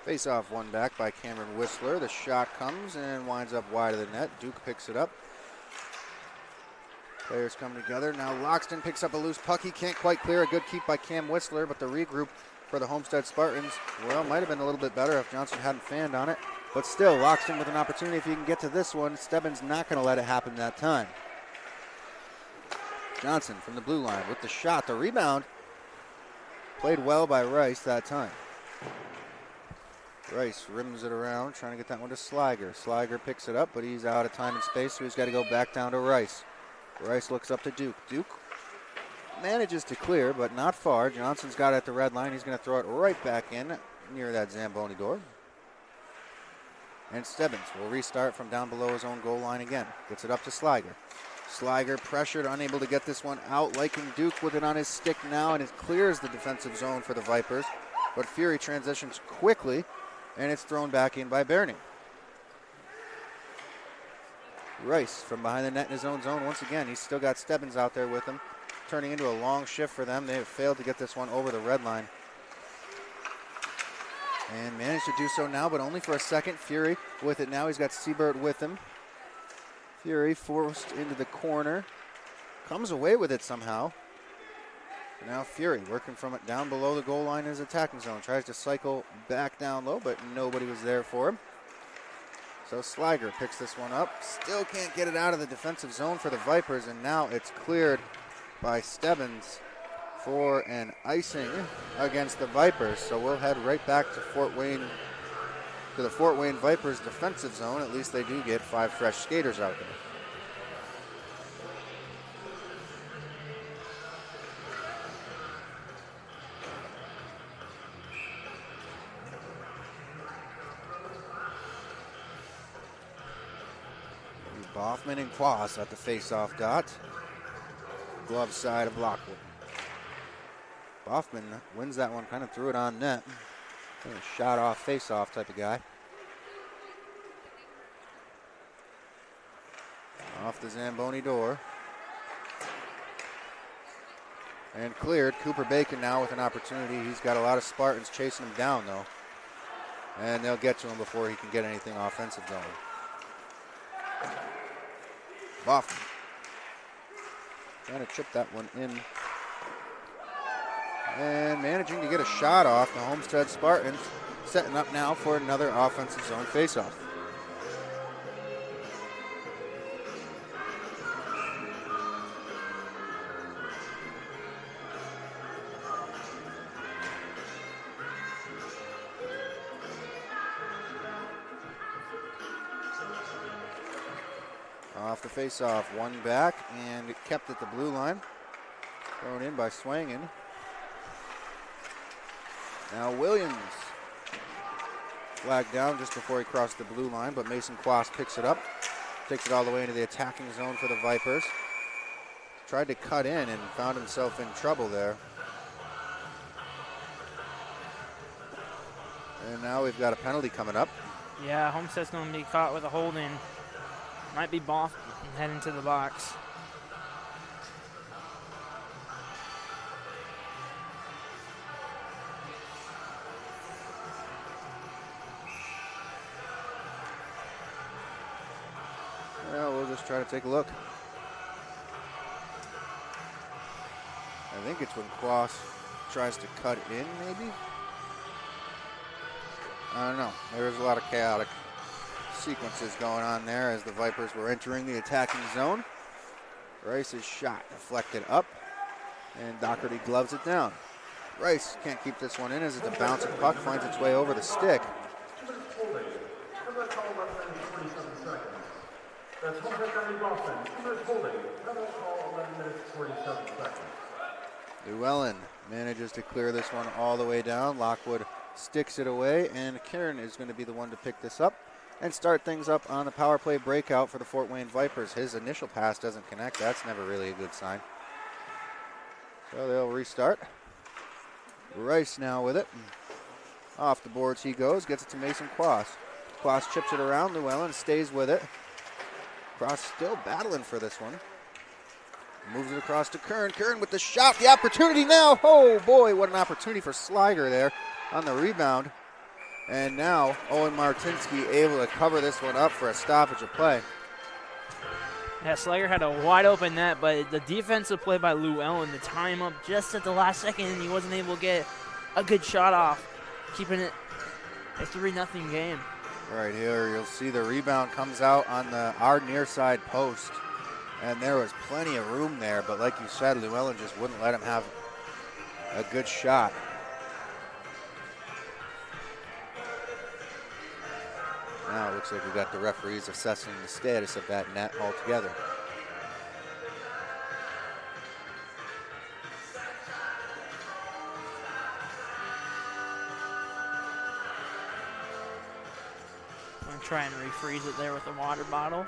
Speaker 13: Face off one back by Cameron Whistler. The shot comes and winds up wide of the net. Duke picks it up. Players come together. Now Loxton picks up a loose puck. He can't quite clear. A good keep by Cam Whistler, but the regroup for the Homestead Spartans, well, might have been a little bit better if Johnson hadn't fanned on it. But still, Loxton with an opportunity if he can get to this one. Stebbins not going to let it happen that time. Johnson from the blue line with the shot. The rebound played well by Rice that time. Rice rims it around, trying to get that one to Sliger. Sliger picks it up, but he's out of time and space, so he's got to go back down to Rice. Rice looks up to Duke. Duke manages to clear, but not far. Johnson's got it at the red line. He's going to throw it right back in near that Zamboni door. And Stebbins will restart from down below his own goal line again. Gets it up to Sliger. Sliger pressured, unable to get this one out. Lycan Duke with it on his stick now, and it clears the defensive zone for the Vipers. But Fury transitions quickly, and it's thrown back in by Berning. Rice from behind the net in his own zone once again. He's still got Stebbins out there with him, turning into a long shift for them. They have failed to get this one over the red line. And managed to do so now, but only for a second. Fury with it now. He's got Siebert with him. Fury forced into the corner. Comes away with it somehow. Now Fury working from it down below the goal line in his attacking zone. Tries to cycle back down low, but nobody was there for him. So Sliger picks this one up. Still can't get it out of the defensive zone for the Vipers, and now it's cleared by Stebbins for an icing against the Vipers. So we'll head right back to the Fort Wayne Vipers defensive zone. At least they do get 5 fresh skaters out there. Boffman and Quas at the face-off dot. Glove side of Lockwood. Boffman wins that one, kind of threw it on net. A shot-off, face-off type of guy. Off the Zamboni door. And cleared. Cooper Bacon now with an opportunity. He's got a lot of Spartans chasing him down, though. And they'll get to him before he can get anything offensive going. Boffman trying to chip that one in. And managing to get a shot off. The Homestead Spartans setting up now for another offensive zone faceoff. Off the face-off, one back, and it kept at the blue line. Thrown in by Swangen. Now Williams flagged down just before he crossed the blue line, but Mason Quas picks it up. Takes it all the way into the attacking zone for the Vipers. Tried to cut in and found himself in trouble there. And now we've got a penalty coming up.
Speaker 14: Yeah, Homestead's going to be caught with a holding. Might be Boff heading to the box.
Speaker 13: Well, we'll just try to take a look. I think it's when Quas tries to cut in, maybe? I don't know. There's a lot of chaotic sequences going on there as the Vipers were entering the attacking zone. Rice's shot deflected up, and Doherty gloves it down. Rice can't keep this one in as it's a bouncing puck, finds its way over the stick.
Speaker 12: That's Homestead County Boston. 2 minutes holding. Penalty call 11 minutes 47 seconds.
Speaker 13: Llewellyn manages to clear this one all the way down. Lockwood sticks it away, and Kieran is going to be the one to pick this up and start things up on the power play breakout for the Fort Wayne Vipers. His initial pass doesn't connect. That's never really a good sign. So they'll restart. Rice now with it. Off the boards he goes, gets it to Mason Quas. Quas chips it around. Llewellyn stays with it. Cross still battling for this one. Moves it across to Kern. Kern with the shot. The opportunity now. Oh boy, what an opportunity for Sliger there on the rebound. And now Owen Martinsky able to cover this one up for a stoppage of play.
Speaker 14: Yeah, Slager had a wide open net, but the defensive play by Llewellyn to tie him up just at the last second, and he wasn't able to get a good shot off, keeping it a 3-0 game.
Speaker 13: Right here, you'll see the rebound comes out on our near side post, and there was plenty of room there, but like you said, Llewellyn just wouldn't let him have a good shot. Now it looks like we've got the referees assessing the status of that net altogether.
Speaker 14: I'm trying to refreeze it there with a water bottle.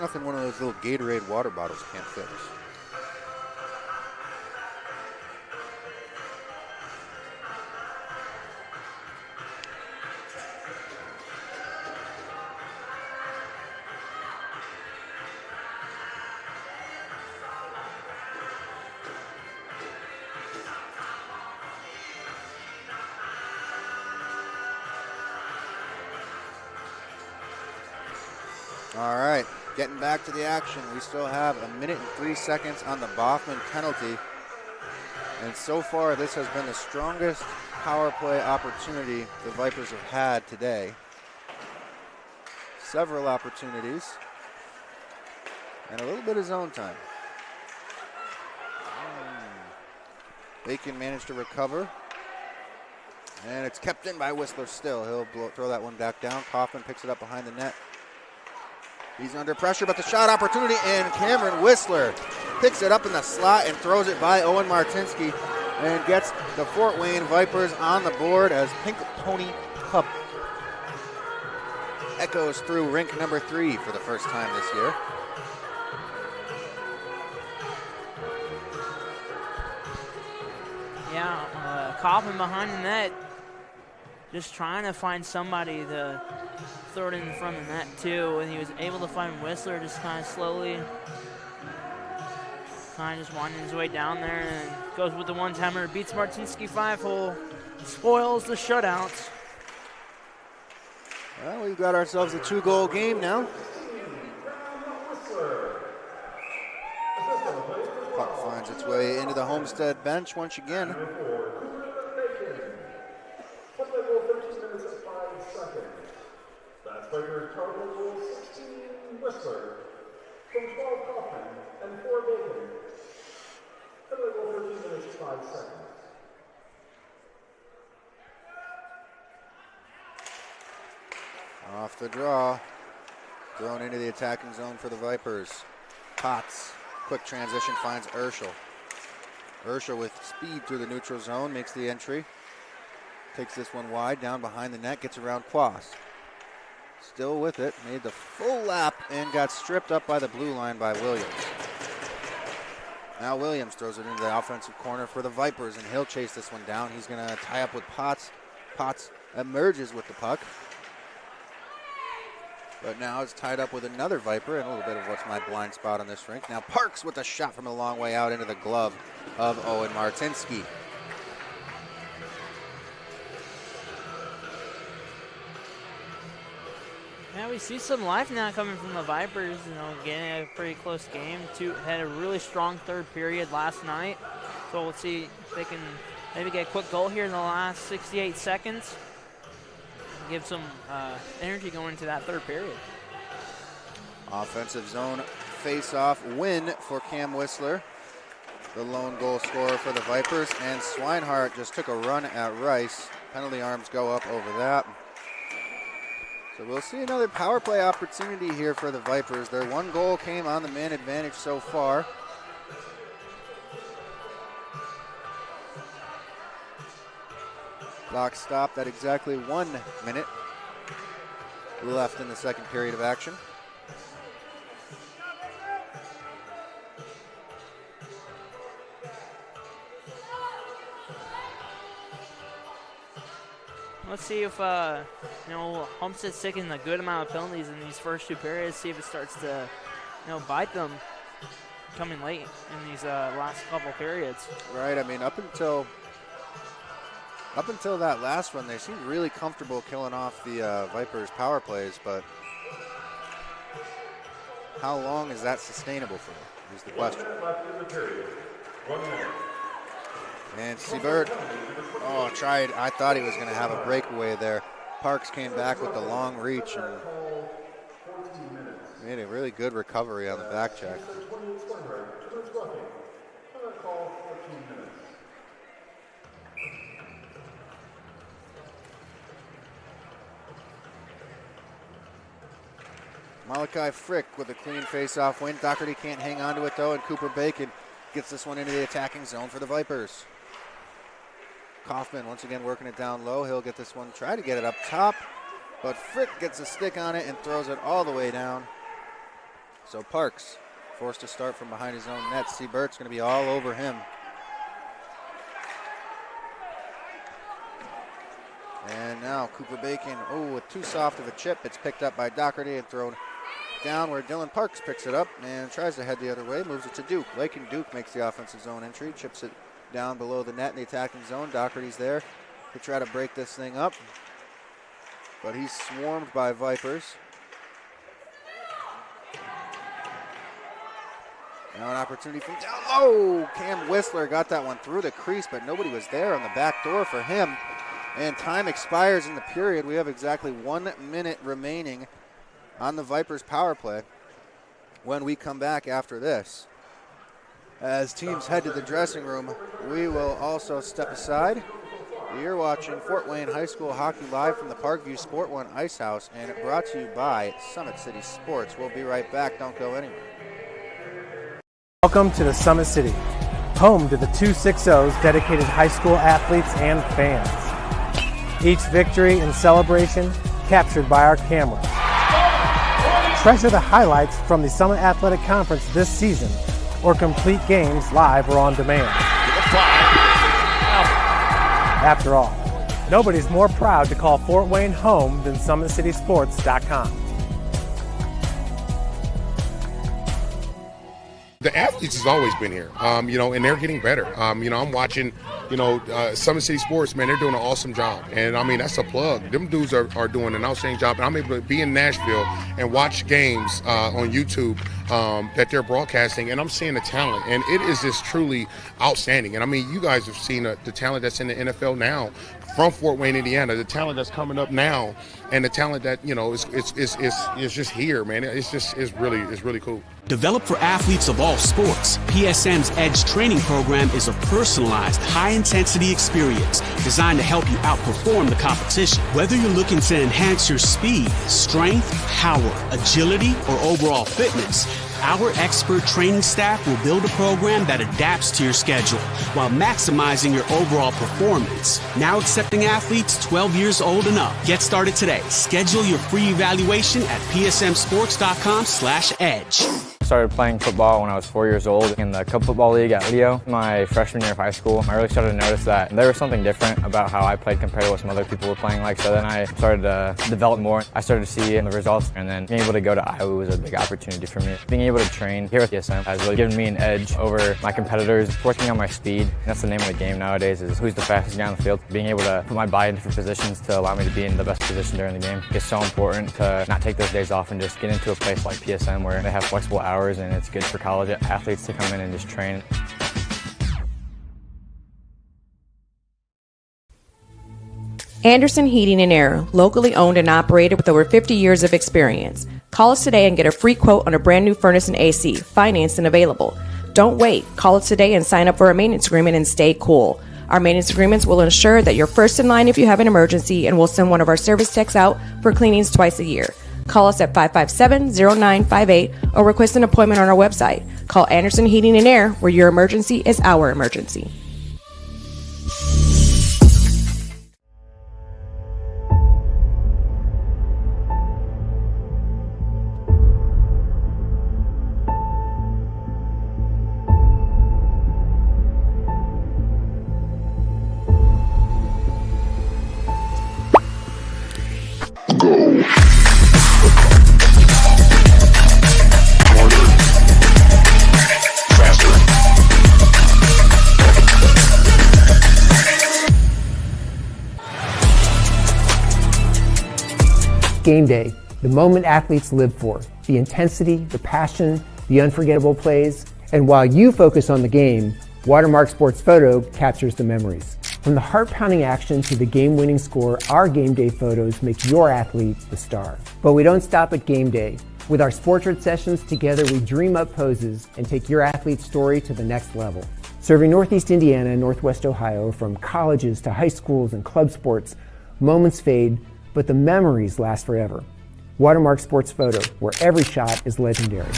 Speaker 13: Nothing one of those little Gatorade water bottles can't fix. All right, getting back to the action. We still have 1 minute and 3 seconds on the Boffman penalty. And so far, this has been the strongest power play opportunity the Vipers have had today. Several opportunities. And a little bit of zone time. Bacon managed to recover. And it's kept in by Whistler still. He'll throw that one back down. Kaufman picks it up behind the net. He's under pressure, but the shot opportunity, and Cameron Whistler picks it up in the slot and throws it by Owen Martinsky and gets the Fort Wayne Vipers on the board as Pink Pony Pub echoes through rink number 3 for the first time this year.
Speaker 14: Yeah, Kaufman behind the net, just trying to find somebody to throw it in front of the net too, and he was able to find Whistler just kind of slowly, kind of just winding his way down there, and goes with the one-timer, beats Martinsky 5-hole, spoils the shutouts.
Speaker 13: Well, we've got ourselves a 2-goal game now. Puck finds its way into the Homestead bench once again.
Speaker 12: Vipers total goal 16 Whistler, from 12 Kaufman and 4 Bacon. Total goal 13 minutes 5 seconds.
Speaker 13: Off the draw, thrown into the attacking zone for the Vipers. Potts, quick transition, finds Urschel. Urschel with speed through the neutral zone, makes the entry. Takes this one wide, down behind the net, gets around Quas. Still with it, made the full lap and got stripped up by the blue line by Williams. Now Williams throws it into the offensive corner for the Vipers, and he'll chase this one down. He's going to tie up with Potts. Potts emerges with the puck. But now it's tied up with another Viper, and a little bit of what's my blind spot on this rink. Now Parks with a shot from a long way out into the glove of Owen Martinsky.
Speaker 14: Yeah, we see some life now coming from the Vipers, getting a pretty close game. Had a really strong third period last night. So we'll see if they can maybe get a quick goal here in the last 68 seconds. Give some energy going into that third period.
Speaker 13: Offensive zone face-off win for Cam Whistler, the lone goal scorer for the Vipers, and Swinehart just took a run at Rice. Penalty arms go up over that. So we'll see another power play opportunity here for the Vipers. Their one goal came on the man advantage so far. Clock stopped at exactly 1 minute left in the second period of action.
Speaker 14: Let's see if Homestead's taking a good amount of penalties in these first 2 periods. See if it starts to bite them coming late in these last couple periods.
Speaker 13: Right. I mean, up until that last one, they seemed really comfortable killing off the Vipers' power plays, but how long is that sustainable for is the question. And Siebert, tried. I thought he was going to have a breakaway there. Parks came back with the long reach and made a really good recovery on the back check. Malachi Frick with a clean face-off win. Doherty can't hang on to it though, and Cooper Bacon gets this one into the attacking zone for the Vipers. Kaufman once again working it down low. He'll get this one, try to get it up top, but Frick gets a stick on it and throws it all the way down. So Parks forced to start from behind his own net. Siebert's going to be all over him. And now Cooper Bacon, with too soft of a chip. It's picked up by Doherty and thrown down where Dylan Parks picks it up and tries to head the other way, moves it to Duke. Lakin Duke makes the offensive zone entry, chips it down below the net in the attacking zone. Doherty's there to try to break this thing up, but he's swarmed by Vipers. Now an opportunity from down low. Cam Whistler got that one through the crease, but nobody was there on the back door for him. And time expires in the period. We have exactly 1 minute remaining on the Vipers power play when we come back after this. As teams head to the dressing room, we will also step aside. You're watching Fort Wayne High School Hockey live from the Parkview Sport One Ice House and brought to you by Summit City Sports. We'll be right back. Don't go anywhere.
Speaker 1: Welcome to the Summit City, home to the 260's dedicated high school athletes and fans. Each victory and celebration captured by our cameras. Treasure the highlights from the Summit Athletic Conference this season, or complete games live or on demand. After all, nobody's more proud to call Fort Wayne home than SummitCitySports.com.
Speaker 2: The athletes has always been here, and they're getting better. I'm watching, Summit City Sports, man, they're doing an awesome job. And, that's a plug. Them dudes are doing an outstanding job. And I'm able to be in Nashville and watch games on YouTube that they're broadcasting, and I'm seeing the talent. And it is just truly outstanding. And, you guys have seen the talent that's in the NFL now from Fort Wayne, Indiana, the talent that's coming up now, and the talent that, is just here, man. It's really cool.
Speaker 3: Developed for athletes of all sports, PSM's Edge training program is a personalized, high-intensity experience designed to help you outperform the competition. Whether you're looking to enhance your speed, strength, power, agility, or overall fitness, our expert training staff will build a program that adapts to your schedule while maximizing your overall performance. Now accepting athletes 12 years old and up. Get started today. Schedule your free evaluation at psmsports.com/edge.
Speaker 4: I started playing football when I was 4 years old in the Cup Football League at Leo. My freshman year of high school, I really started to notice that there was something different about how I played compared to what some other people were playing like. So then I started to develop more. I started to see the results, and then being able to go to Iowa was a big opportunity for me. Being able to train here at PSM has really given me an edge over my competitors. Working on my speed, that's the name of the game nowadays, is who's the fastest guy on the field. Being able to put my body in different positions to allow me to be in the best position during the game. It's so important to not take those days off and just get into a place like PSM where they have flexible hours, and it's good for college athletes to come in and just train.
Speaker 5: Anderson Heating and Air, locally owned and operated with over 50 years of experience. Call us today and get a free quote on a brand new furnace and AC, financed and available. Don't wait. Call us today and sign up for a maintenance agreement and stay cool. Our maintenance agreements will ensure that you're first in line if you have an emergency, and we'll send one of our service techs out for cleanings twice a year. Call us at 557-0958 or request an appointment on our website. Call Anderson Heating and Air, where your emergency is our emergency.
Speaker 6: Game day, the moment athletes live for, the intensity, the passion, the unforgettable plays. And while you focus on the game, Watermark Sports Photo captures the memories. From the heart-pounding action to the game-winning score, our game day photos make your athlete the star. But we don't stop at game day. With our Sportrait sessions, together we dream up poses and take your athlete's story to the next level. Serving Northeast Indiana and Northwest Ohio, from colleges to high schools and club sports, moments fade, but the memories last forever. Watermark Sports Photo, where every shot is legendary.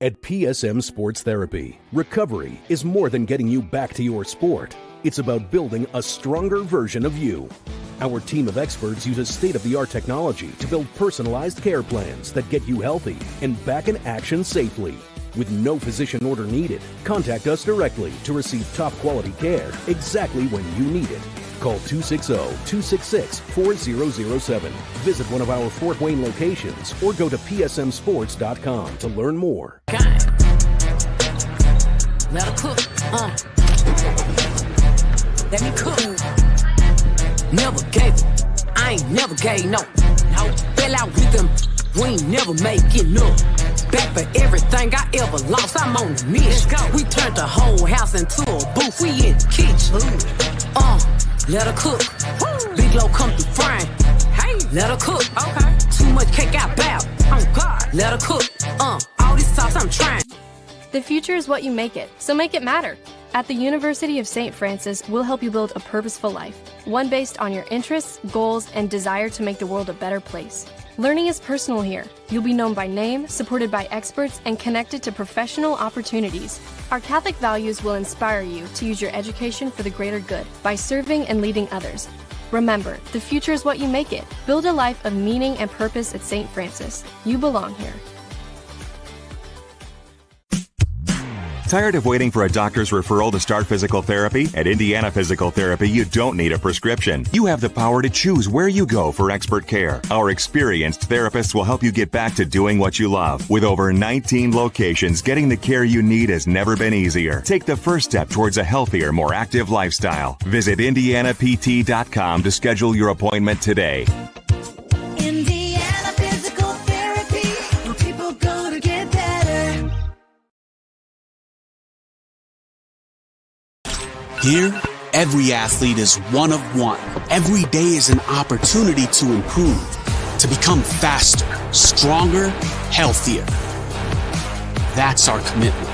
Speaker 7: At PSM Sports Therapy, recovery is more than getting you back to your sport. It's about building a stronger version of you. Our team of experts uses state-of-the-art technology to build personalized care plans that get you healthy and back in action safely. With no physician order needed, contact us directly to receive top-quality care exactly when you need it. Call 260-266-4007. Visit one of our Fort Wayne locations or go to psmsports.com to learn more.
Speaker 8: Let her cook, let me cook. Never gave it, I ain't never gave no. Fell out with them, we ain't never make it up. Back for everything I ever lost, I'm on the mission. We turned the whole house into a booth, we in the kitchen. Let her cook. Big low come through frying. Hey, let her cook. Okay. Too much cake out bow. Oh God. Let her cook. All all this sauce, I'm trying.
Speaker 9: The future is what you make it, so make it matter. At the University of St. Francis, we'll help you build a purposeful life, one based on your interests, goals, and desire to make the world a better place. Learning is personal here. You'll be known by name, supported by experts, and connected to professional opportunities. Our Catholic values will inspire you to use your education for the greater good by serving and leading others. Remember, the future is what you make it. Build a life of meaning and purpose at St. Francis. You belong here.
Speaker 10: Tired of waiting for a doctor's referral to start physical therapy? At Indiana Physical Therapy, you don't need a prescription. You have the power to choose where you go for expert care. Our experienced therapists will help you get back to doing what you love. With over 19 locations, getting the care you need has never been easier. Take the first step towards a healthier, more active lifestyle. Visit IndianaPT.com to schedule your appointment today.
Speaker 15: Indiana Physical Therapy, where people go to get better.
Speaker 3: Here, every athlete is one of one. Every day is an opportunity to improve, to become faster, stronger, healthier. That's our commitment.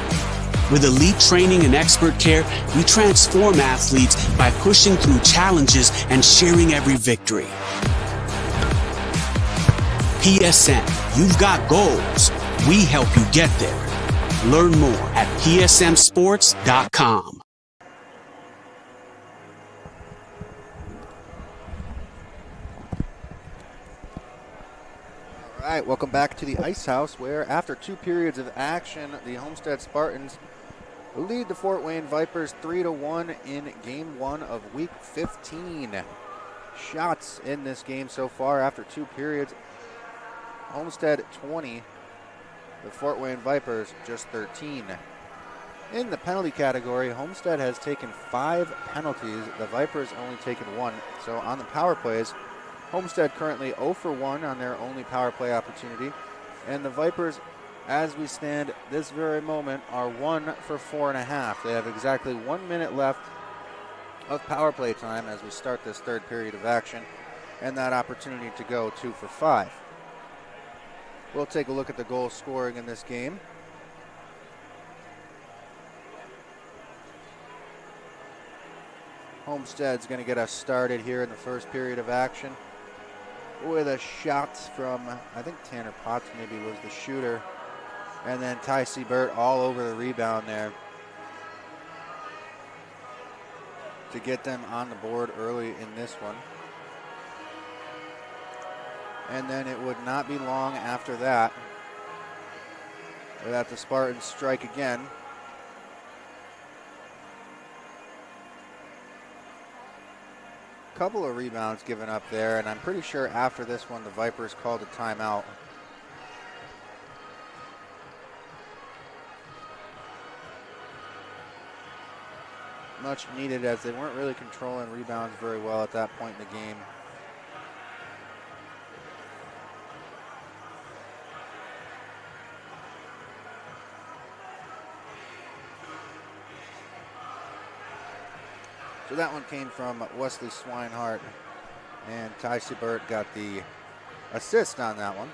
Speaker 3: With elite training and expert care, we transform athletes by pushing through challenges and sharing every victory. PSN, you've got goals. We help you get there. Learn more at psmsports.com.
Speaker 13: All right, welcome back to the Ice House, where after 2 periods of action, the Homestead Spartans lead the Fort Wayne Vipers 3-1 in Game 1 of Week 15. Shots in this game so far after 2 periods. Homestead 20, the Fort Wayne Vipers just 13. In the penalty category, Homestead has taken 5 penalties. The Vipers only taken 1. So on the power plays, Homestead currently 0 for 1 on their only power play opportunity. And the Vipers, as we stand this very moment, are 1 for 4.5. They have exactly 1 minute left of power play time as we start this 3rd period of action, and that opportunity to go 2 for 5. We'll take a look at the goal scoring in this game. Homestead's going to get us started here in the 1st period of action with a shot from, I think Tanner Potts maybe was the shooter, and then Ty Seibert all over the rebound there to get them on the board early in this one. And then it would not be long after that without the Spartans strike again. Couple of rebounds given up there, and I'm pretty sure after this one the Vipers called a timeout. Much needed, as they weren't really controlling rebounds very well at that point in the game. So that one came from Wesley Swinehart, and Ty Seibert got the assist on that one.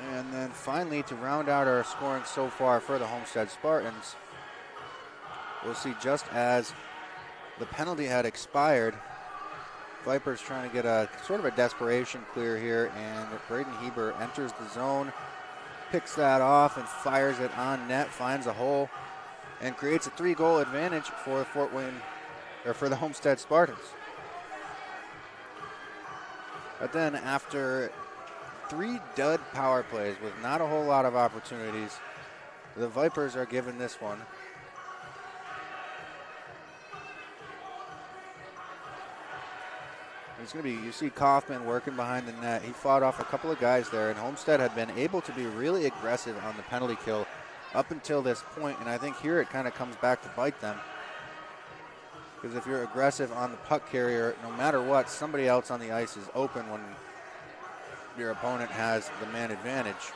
Speaker 13: And then finally, to round out our scoring so far for the Homestead Spartans, we'll see just as the penalty had expired, Vipers trying to get a sort of a desperation clear here, and Braden Heber enters the zone, picks that off and fires it on net, finds a hole, and creates a 3-goal advantage for Fort Wayne, or for the Homestead Spartans. But then after 3 dud power plays with not a whole lot of opportunities, the Vipers are given this one. It's going to be, you see Kaufman working behind the net. He fought off a couple of guys there, and Homestead had been able to be really aggressive on the penalty kill up until this point, and I think here it kind of comes back to bite them. Because if you're aggressive on the puck carrier, no matter what, somebody else on the ice is open when your opponent has the man advantage.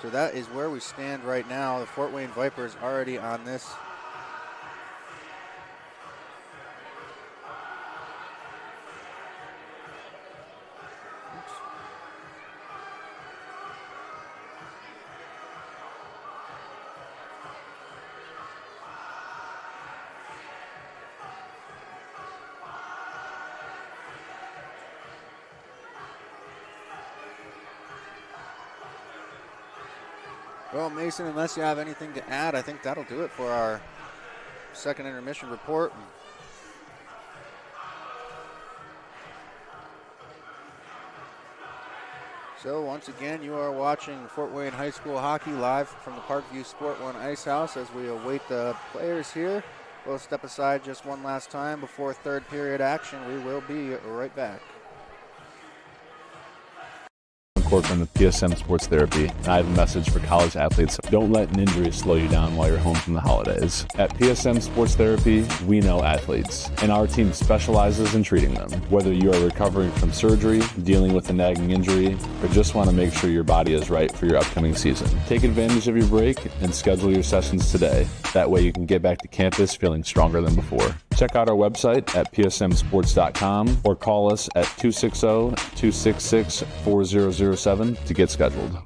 Speaker 13: So that is where we stand right now. The Fort Wayne Vipers already on this Well, Mason, unless you have anything to add, I think that'll do it for our second intermission report. So once again, you are watching Fort Wayne High School hockey live from the Parkview Sport One Ice House as we await the players here. We'll step aside just one last time before third period action. We will be right back.
Speaker 11: From the PSM Sports Therapy, and I have a message for college athletes. Don't let an injury slow you down while you're home from the holidays. At PSM Sports Therapy, we know athletes, and our team specializes in treating them. Whether you are recovering from surgery, dealing with a nagging injury, or just want to make sure your body is right for your upcoming season, take advantage of your break and schedule your sessions today. That way you can get back to campus feeling stronger than before. Check out our website at psmsports.com or call us at 260-266-4007 to get scheduled.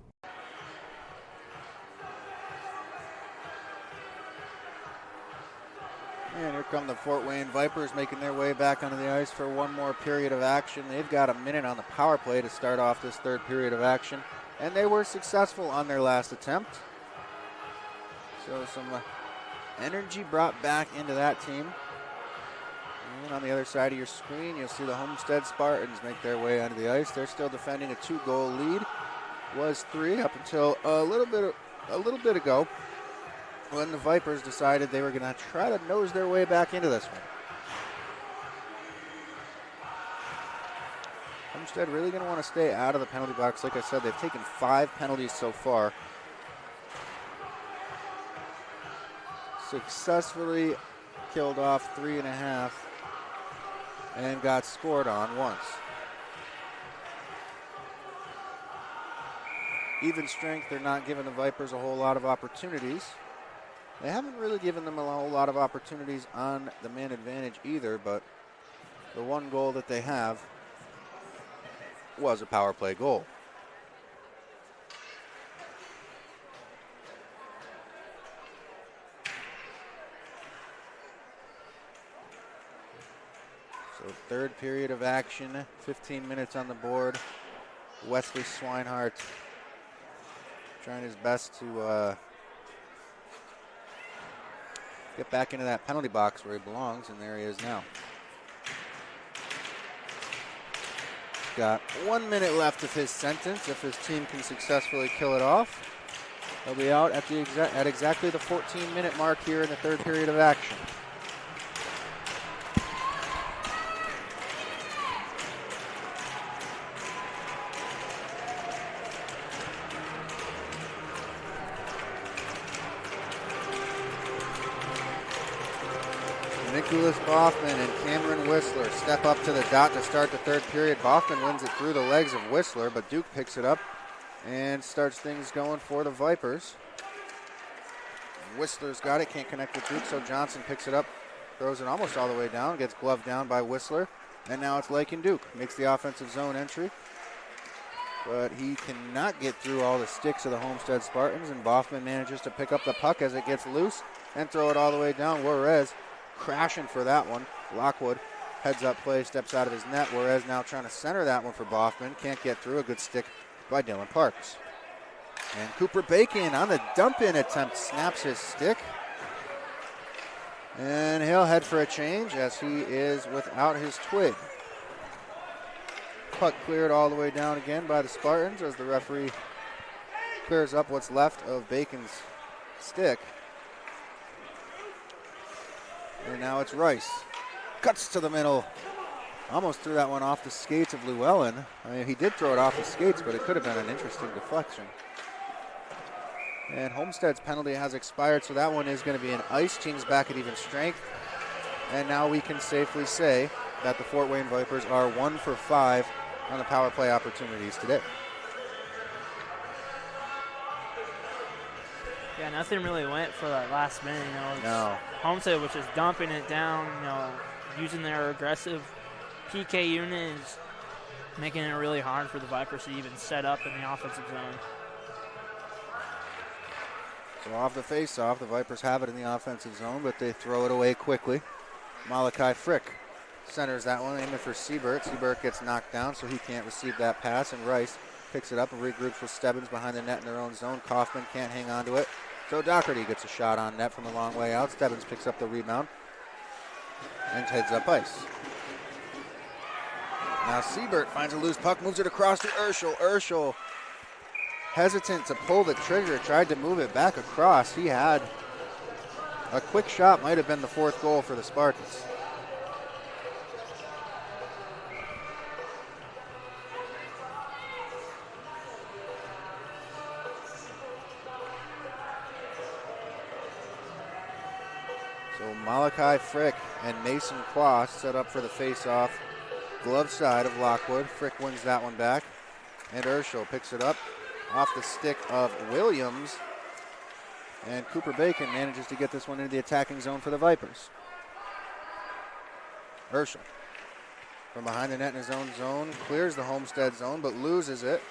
Speaker 13: And here come the Fort Wayne Vipers making their way back onto the ice for one more period of action. They've got a minute on the power play to start off this third period of action, and they were successful on their last attempt. So some energy brought back into that team. And on the other side of your screen, you'll see the Homestead Spartans make their way onto the ice. They're still defending a 2-goal lead. Was 3 up until a little bit ago, when the Vipers decided they were going to try to nose their way back into this one. Homestead really going to want to stay out of the penalty box. Like I said, they've taken 5 penalties so far. Successfully killed off 3.5 and got scored on once. Even strength, they're not giving the Vipers a whole lot of opportunities. They haven't really given them a whole lot of opportunities on the man advantage either, but the one goal that they have was a power play goal. So third period of action, 15 minutes on the board. Wesley Swinehart trying his best to get back into that penalty box where he belongs, and there he is now. Got 1 minute left of his sentence. If his team can successfully kill it off, he'll be out at exactly the 14-minute mark here in the third period of action. Nicholas Boffman and Cameron Whistler step up to the dot to start the third period. Boffman wins it through the legs of Whistler, but Duke picks it up and starts things going for the Vipers. Whistler's got it, can't connect with Duke, so Johnson picks it up, throws it almost all the way down, gets gloved down by Whistler, and now it's Lake and Duke. Makes the offensive zone entry, but he cannot get through all the sticks of the Homestead Spartans, and Boffman manages to pick up the puck as it gets loose and throw it all the way down. Juarez crashing for that one. Lockwood heads up play, steps out of his net. Juarez now trying to center that one for Boffman. Can't get through. A good stick by Dylan Parks. And Cooper Bacon on the dump-in attempt snaps his stick. And he'll head for a change as he is without his twig. Puck cleared all the way down again by the Spartans as the referee clears up what's left of Bacon's stick. And now it's Rice. Cuts to the middle. Almost threw that one off the skates of Llewellyn. I mean, he did throw it off the skates, but it could have been an interesting deflection. And Homestead's penalty has expired, so that one is going to be an ice. Team's back at even strength. And now we can safely say that the Fort Wayne Vipers are 1 for 5 on the power play opportunities today.
Speaker 14: Yeah, nothing really went for that last minute,
Speaker 13: No.
Speaker 14: Homestead was just dumping it down, using their aggressive PK unit is making it really hard for the Vipers to even set up in the offensive zone.
Speaker 13: So off the face-off, the Vipers have it in the offensive zone, but they throw it away quickly. Malachi Frick centers that one, aiming for Siebert. Siebert gets knocked down, so he can't receive that pass, and Rice picks it up and regroups with Stebbins behind the net in their own zone. Kaufman can't hang on to it. So Doherty gets a shot on net from a long way out. Stebbins picks up the rebound and heads up ice. Now Siebert finds a loose puck, moves it across to Urschel. Urschel, hesitant to pull the trigger, tried to move it back across. He had a quick shot, might have been the fourth goal for the Spartans. So Malachi Frick and Mason Quast set up for the face-off. Glove side of Lockwood. Frick wins that one back. And Urschel picks it up off the stick of Williams. And Cooper Bacon manages to get this one into the attacking zone for the Vipers. Urschel from behind the net in his own zone. Clears the Homestead zone, but loses it.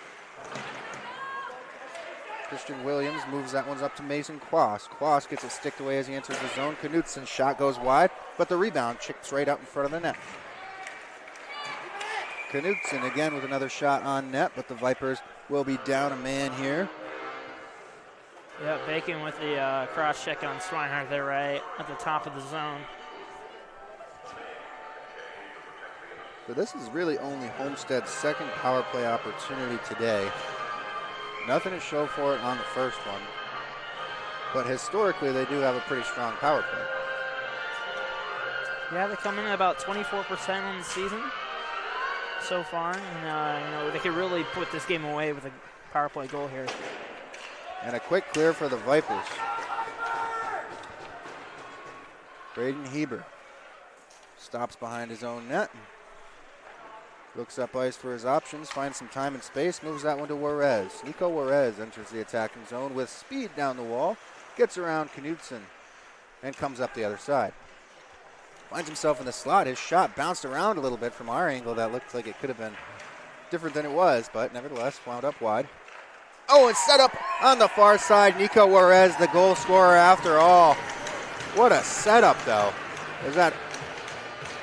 Speaker 13: Christian Williams moves that one up to Mason Quast. Quast gets it sticked away as he enters the zone. Knutson's shot goes wide, but the rebound chips right out in front of the net. Knutson again with another shot on net, but the Vipers will be down a man here.
Speaker 14: Yeah, Bacon with the cross check on Swinehart there right at the top of the zone.
Speaker 13: So this is really only Homestead's second power play opportunity today. Nothing to show for it on the first one, but historically they do have a pretty strong power play.
Speaker 14: Yeah, they come in at about 24% on the season so far, and they could really put this game away with a power play goal here.
Speaker 13: And a quick clear for the Vipers. Braden Heber stops behind his own net. Looks up ice for his options, finds some time and space, moves that one to Juarez. Nico Juarez enters the attacking zone with speed down the wall, gets around Knutson, and comes up the other side. Finds himself in the slot. His shot bounced around a little bit from our angle. That looked like it could have been different than it was, but nevertheless wound up wide. Oh, and set up on the far side. Nico Juarez, the goal scorer after all. What a setup, though. Is that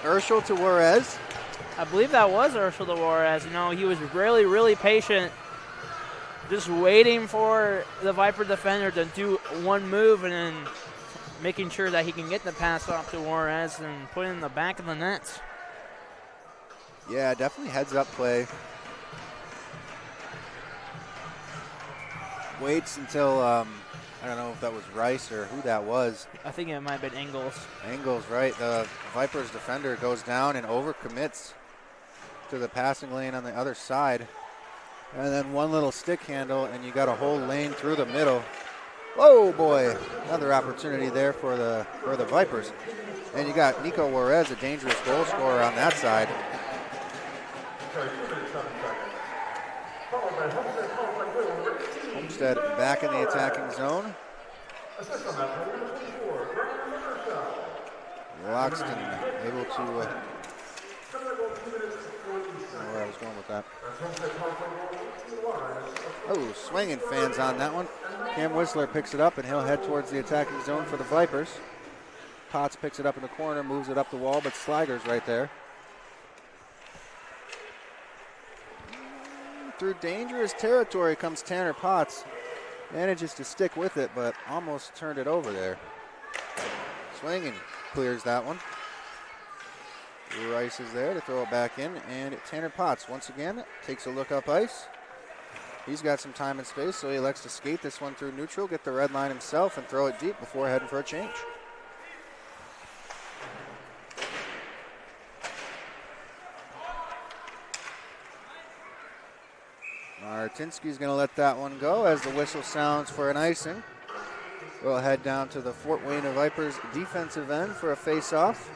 Speaker 13: Urschel to Juarez?
Speaker 14: I believe that was Urschel to Juarez. He was really, really patient, just waiting for the Viper defender to do one move and then making sure that he can get the pass off to Juarez and put it in the back of the net.
Speaker 13: Yeah, definitely heads-up play. Waits until, I don't know if that was Rice or who that was.
Speaker 14: I think it might have been Ingles.
Speaker 13: Ingles, right. The Vipers defender goes down and overcommits to the passing lane on the other side. And then one little stick handle, and you got a whole lane through the middle. Whoa, boy. Another opportunity there for the Vipers. And you got Nico Juarez, a dangerous goal scorer on that side. Homestead back in the attacking zone. Loxton able to... where I was going with that. Oh, swinging fans on that one. Cam Whistler picks it up, and he'll head towards the attacking zone for the Vipers. Potts picks it up in the corner, moves it up the wall, but Slager's right there. Through dangerous territory comes Tanner Potts. Manages to stick with it, but almost turned it over there. Swinging clears that one. Rice is there to throw it back in, and Tanner Potts once again takes a look up ice. He's got some time and space, so he elects to skate this one through neutral, get the red line himself, and throw it deep before heading for a change. Martinsky's going to let that one go as the whistle sounds for an icing. We'll head down to the Fort Wayne Vipers defensive end for a face-off.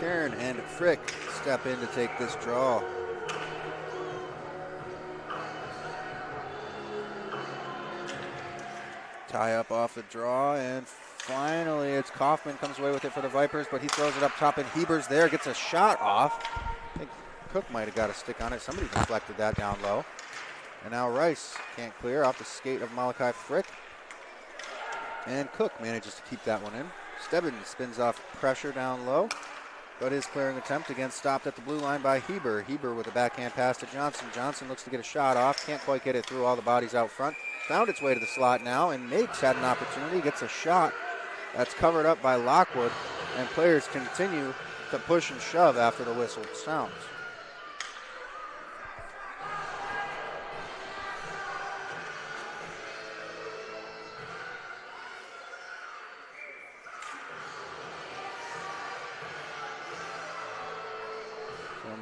Speaker 13: Karen and Frick step in to take this draw. Tie up off the draw, and finally it's Kaufman comes away with it for the Vipers, but he throws it up top, and Heber's there, gets a shot off. I think Cook might have got a stick on it. Somebody deflected that down low. And now Rice can't clear off the skate of Malachi Frick. And Cook manages to keep that one in. Stebbins spins off pressure down low, but his clearing attempt again stopped at the blue line by Heber. Heber with a backhand pass to Johnson. Johnson looks to get a shot off, can't quite get it through all the bodies out front. Found its way to the slot now, and Meigs had an opportunity, gets a shot that's covered up by Lockwood, and players continue to push and shove after the whistle sounds.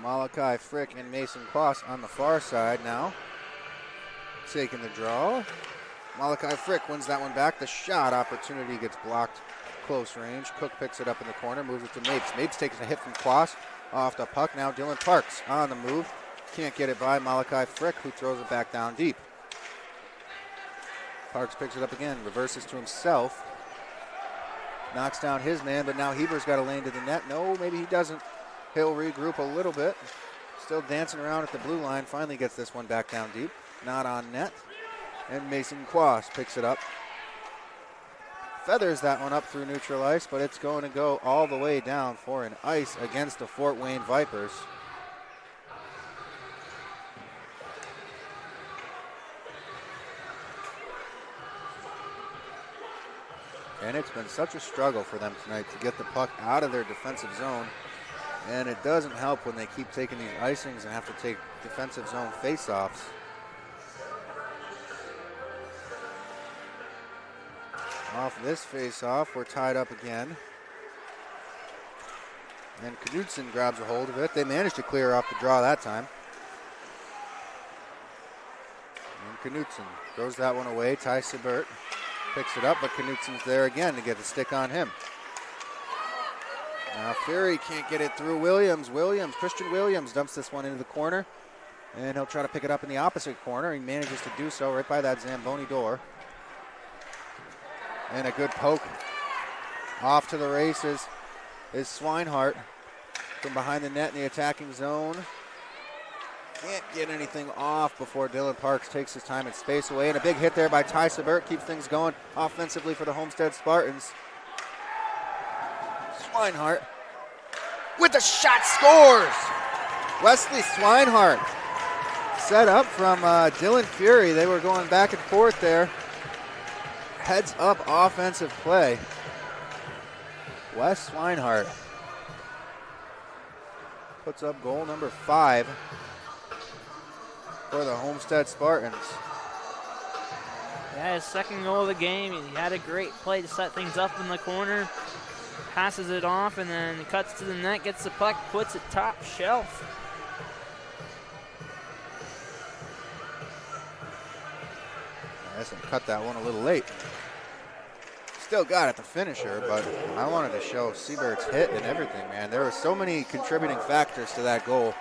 Speaker 13: Malachi Frick and Mason Kloss on the far side now. Taking the draw. Malachi Frick wins that one back. The shot opportunity gets blocked close range. Cook picks it up in the corner, moves it to Mapes. Mapes takes a hit from Kloss off the puck. Now Dylan Parks on the move. Can't get it by Malachi Frick, who throws it back down deep. Parks picks it up again, reverses to himself. Knocks down his man, but now Heber's got a lane to the net. No, maybe he doesn't. He'll regroup a little bit. Still dancing around at the blue line. Finally gets this one back down deep. Not on net. And Mason Kloss picks it up. Feathers that one up through neutral ice, but it's going to go all the way down for an ice against the Fort Wayne Vipers. And it's been such a struggle for them tonight to get the puck out of their defensive zone. And it doesn't help when they keep taking these icings and have to take defensive zone faceoffs. Off this faceoff, we're tied up again. And Knudsen grabs a hold of it. They managed to clear off the draw that time. And Knudsen throws that one away. Ty Sebert picks it up, but Knudsen's there again to get the stick on him. Now Fury can't get it through Williams. Christian Williams dumps this one into the corner, and he'll try to pick it up in the opposite corner. He manages to do so right by that Zamboni door. And a good poke off to the races is Swinehart from behind the net in the attacking zone. Can't get anything off before Dylan Parks takes his time and space away. And a big hit there by Ty Sebert keeps things going offensively for the Homestead Spartans. Swinehart with the shot, scores! Wesley Swinehart set up from Dylan Fury. They were going back and forth there. Heads up offensive play. Wes Swinehart puts up goal number 5 for the Homestead Spartans.
Speaker 14: Yeah, his second goal of the game. He had a great play to set things up in the corner. Passes it off and then cuts to the net, gets the puck, puts it top shelf.
Speaker 13: I guess I cut that one a little late. Still got it, the finisher, but I wanted to show Seabert's hit and everything, man. There were so many contributing factors to that goal.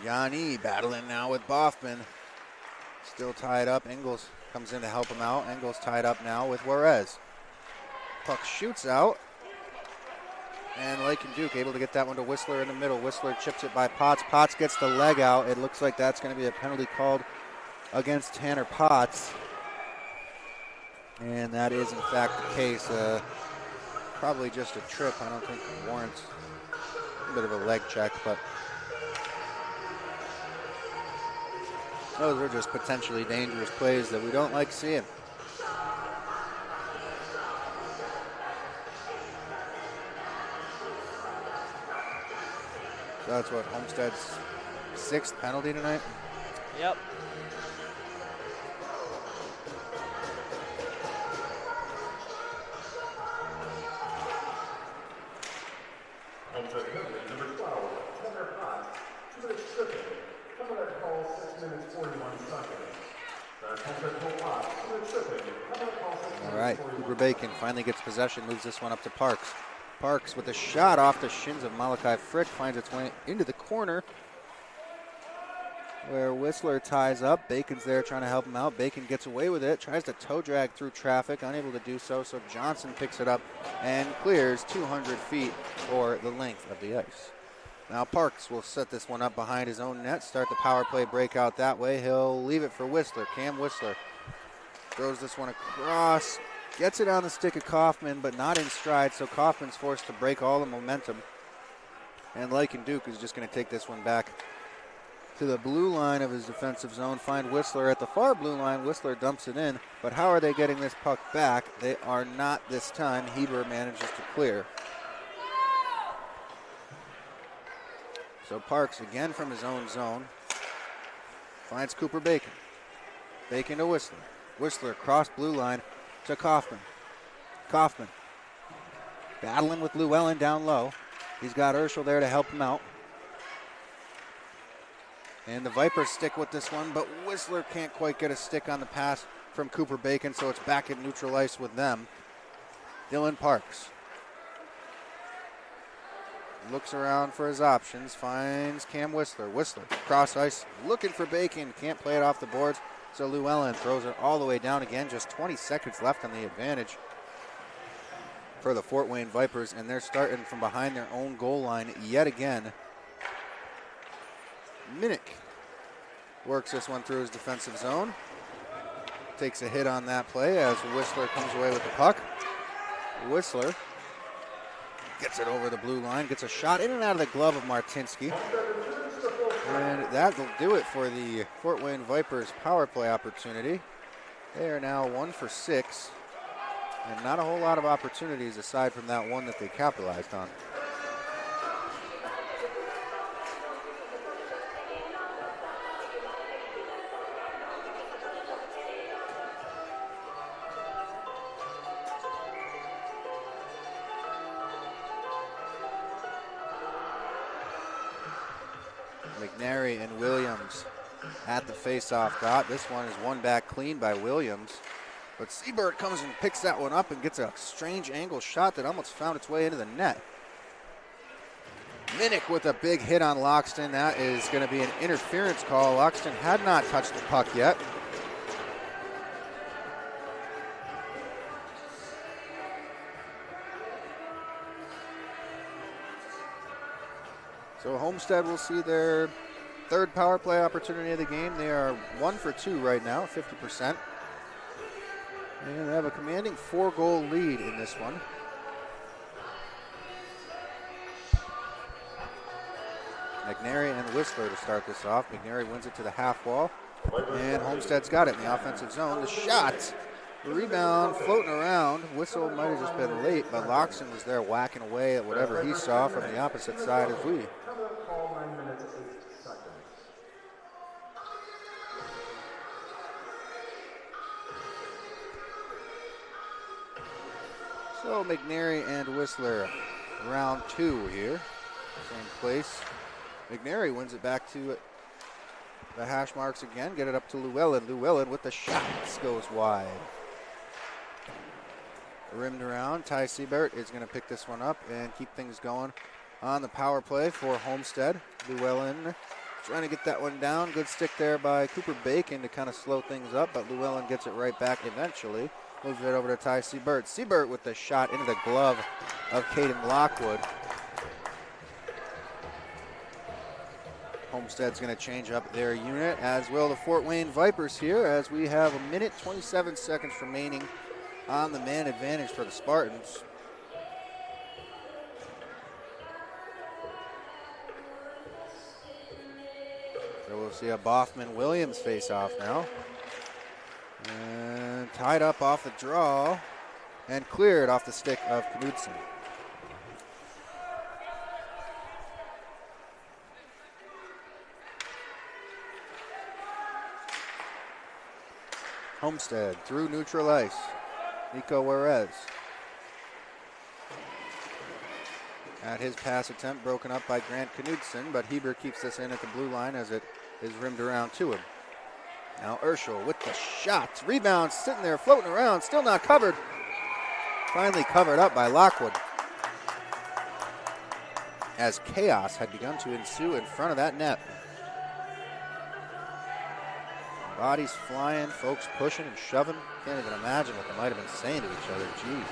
Speaker 13: Yanni battling now with Boffman. Still tied up. Ingles comes in to help him out. Ingles tied up now with Juarez. Puck shoots out. And Lake and Duke able to get that one to Whistler in the middle. Whistler chips it by Potts. Potts gets the leg out. It looks like that's going to be a penalty called against Tanner Potts. And that is in fact the case. Probably just a trip. I don't think it warrants a bit of a leg check, but those are just potentially dangerous plays that we don't like seeing. So that's what, Homestead's 6th penalty tonight?
Speaker 14: Yep.
Speaker 12: Homestead penalty number 12, Tanner Potts, 2 minutes stripping. Coming at call 6 minutes 41 seconds. That's Homestead full Potts, 2 minutes stripping. Coming at call 6 minutes.
Speaker 13: All right, Cooper Bacon finally gets possession, moves this one up to Parks. Parks with a shot off the shins of Malachi Frick finds its way into the corner. where Whistler ties up. Bacon's there trying to help him out. Bacon gets away with it, tries to toe drag through traffic, unable to do so, so Johnson picks it up and clears 200 feet for the length of the ice. Now Parks will set this one up behind his own net, start the power play breakout that way. He'll leave it for Whistler. Cam Whistler throws this one across, gets it on the stick of Kaufman, but not in stride, so Kaufman's forced to break all the momentum. And Lycan Duke is just going to take this one back to the blue line of his defensive zone, find Whistler at the far blue line. Whistler dumps it in, but how are they getting this puck back? They are not this time. Heber manages to clear. So Parks again from his own zone finds Cooper Bacon. Bacon to Whistler. Whistler across blue line to Kaufman. Kaufman battling with Llewellyn down low. He's got Urschel there to help him out. And the Vipers stick with this one, but Whistler can't quite get a stick on the pass from Cooper Bacon, so it's back at neutral ice with them. Dylan Parks looks around for his options, finds Cam Whistler. Whistler cross ice, looking for Bacon, can't play it off the boards, so Llewellyn throws it all the way down again. Just 20 seconds left on the advantage for the Fort Wayne Vipers, and they're starting from behind their own goal line yet again. Minnick works this one through his defensive zone. Takes a hit on that play as Whistler comes away with the puck. Whistler gets it over the blue line, gets a shot in and out of the glove of Martinsky. And that will do it for the Fort Wayne Vipers power play opportunity. They are now 1 for 6, and not a whole lot of opportunities aside from that one that they capitalized on. McNary and Williams at the face-off dot. This one is won back clean by Williams. But Siebert comes and picks that one up and gets a strange angle shot that almost found its way into the net. Minnick with a big hit on Loxton. That is going to be an interference call. Loxton had not touched the puck yet. So Homestead will see their third power play opportunity of the game. They are 1 for 2 right now, 50%. And they have a commanding 4-goal lead in this one. McNary and Whistler to start this off. McNary wins it to the half wall. And Homestead's got it in the offensive zone. The shot, the rebound, floating around. Whistle might have just been late, but Loxton was there whacking away at whatever he saw from the opposite side as we. So McNary and Whistler, round 2 here. Same place. McNary wins it back to the hash marks again. Get it up to Llewellyn. Llewellyn with the shot. This goes wide. Rimmed around. Ty Siebert is going to pick this one up and keep things going on the power play for Homestead. Llewellyn trying to get that one down. Good stick there by Cooper Bacon to kind of slow things up, but Llewellyn gets it right back eventually. Moves it over to Ty Siebert. Siebert with the shot into the glove of Caden Lockwood. Homestead's going to change up their unit, as will the Fort Wayne Vipers here, as we have 1 minute, 27 seconds remaining on the man advantage for the Spartans. So we'll see a Boffman-Williams face-off now. And tied up off the draw and cleared off the stick of Knudsen. Homestead through neutral ice. Nico Juarez. At his pass attempt, broken up by Grant Knudsen, but Heber keeps this in at the blue line as it is rimmed around to him. Now Urschel with the shot. Rebound sitting there floating around, still not covered. Finally covered up by Lockwood. As chaos had begun to ensue in front of that net. Bodies flying, folks pushing and shoving. Can't even imagine what they might have been saying to each other. Jeez.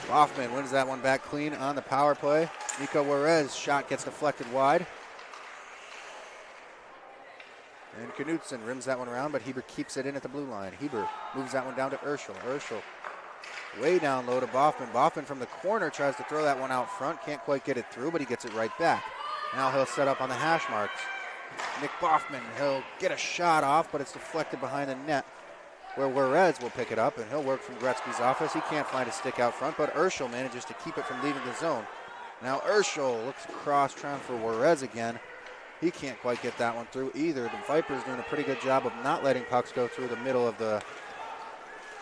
Speaker 13: Hoffman wins that one back clean on the power play. Nico Juarez shot gets deflected wide. And Knudsen rims that one around, but Heber keeps it in at the blue line. Heber moves that one down to Urschel. Urschel way down low to Boffman. Boffman from the corner tries to throw that one out front. Can't quite get it through, but he gets it right back. Now he'll set up on the hash marks. Nick Boffman, he'll get a shot off, but it's deflected behind the net, where Juarez will pick it up, and he'll work from Gretzky's office. He can't find a stick out front, but Urschel manages to keep it from leaving the zone. Now Urschel looks across, trying for Juarez again. He can't quite get that one through either. The Vipers doing a pretty good job of not letting pucks go through the middle of the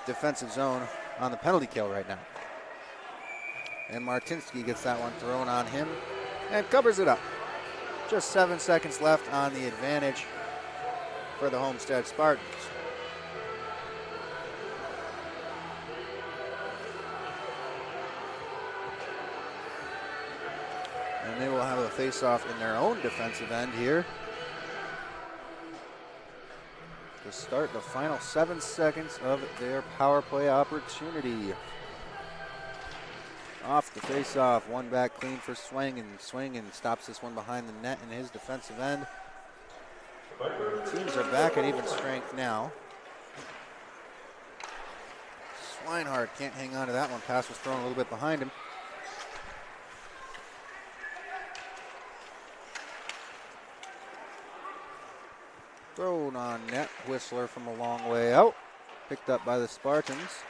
Speaker 13: defensive zone on the penalty kill right now. And Martinsky gets that one thrown on him and covers it up. Just 7 seconds left on the advantage for the Homestead Spartans. And they will have a face-off in their own defensive end here to start the final 7 seconds of their power play opportunity. Off the face-off, one back clean for Swingen. Swingen stops this one behind the net in his defensive end. Teams are back at even strength now. Swinehart can't hang on to that one. Pass was thrown a little bit behind him. Thrown on net. Whistler from a long way out. Picked up by the Spartans.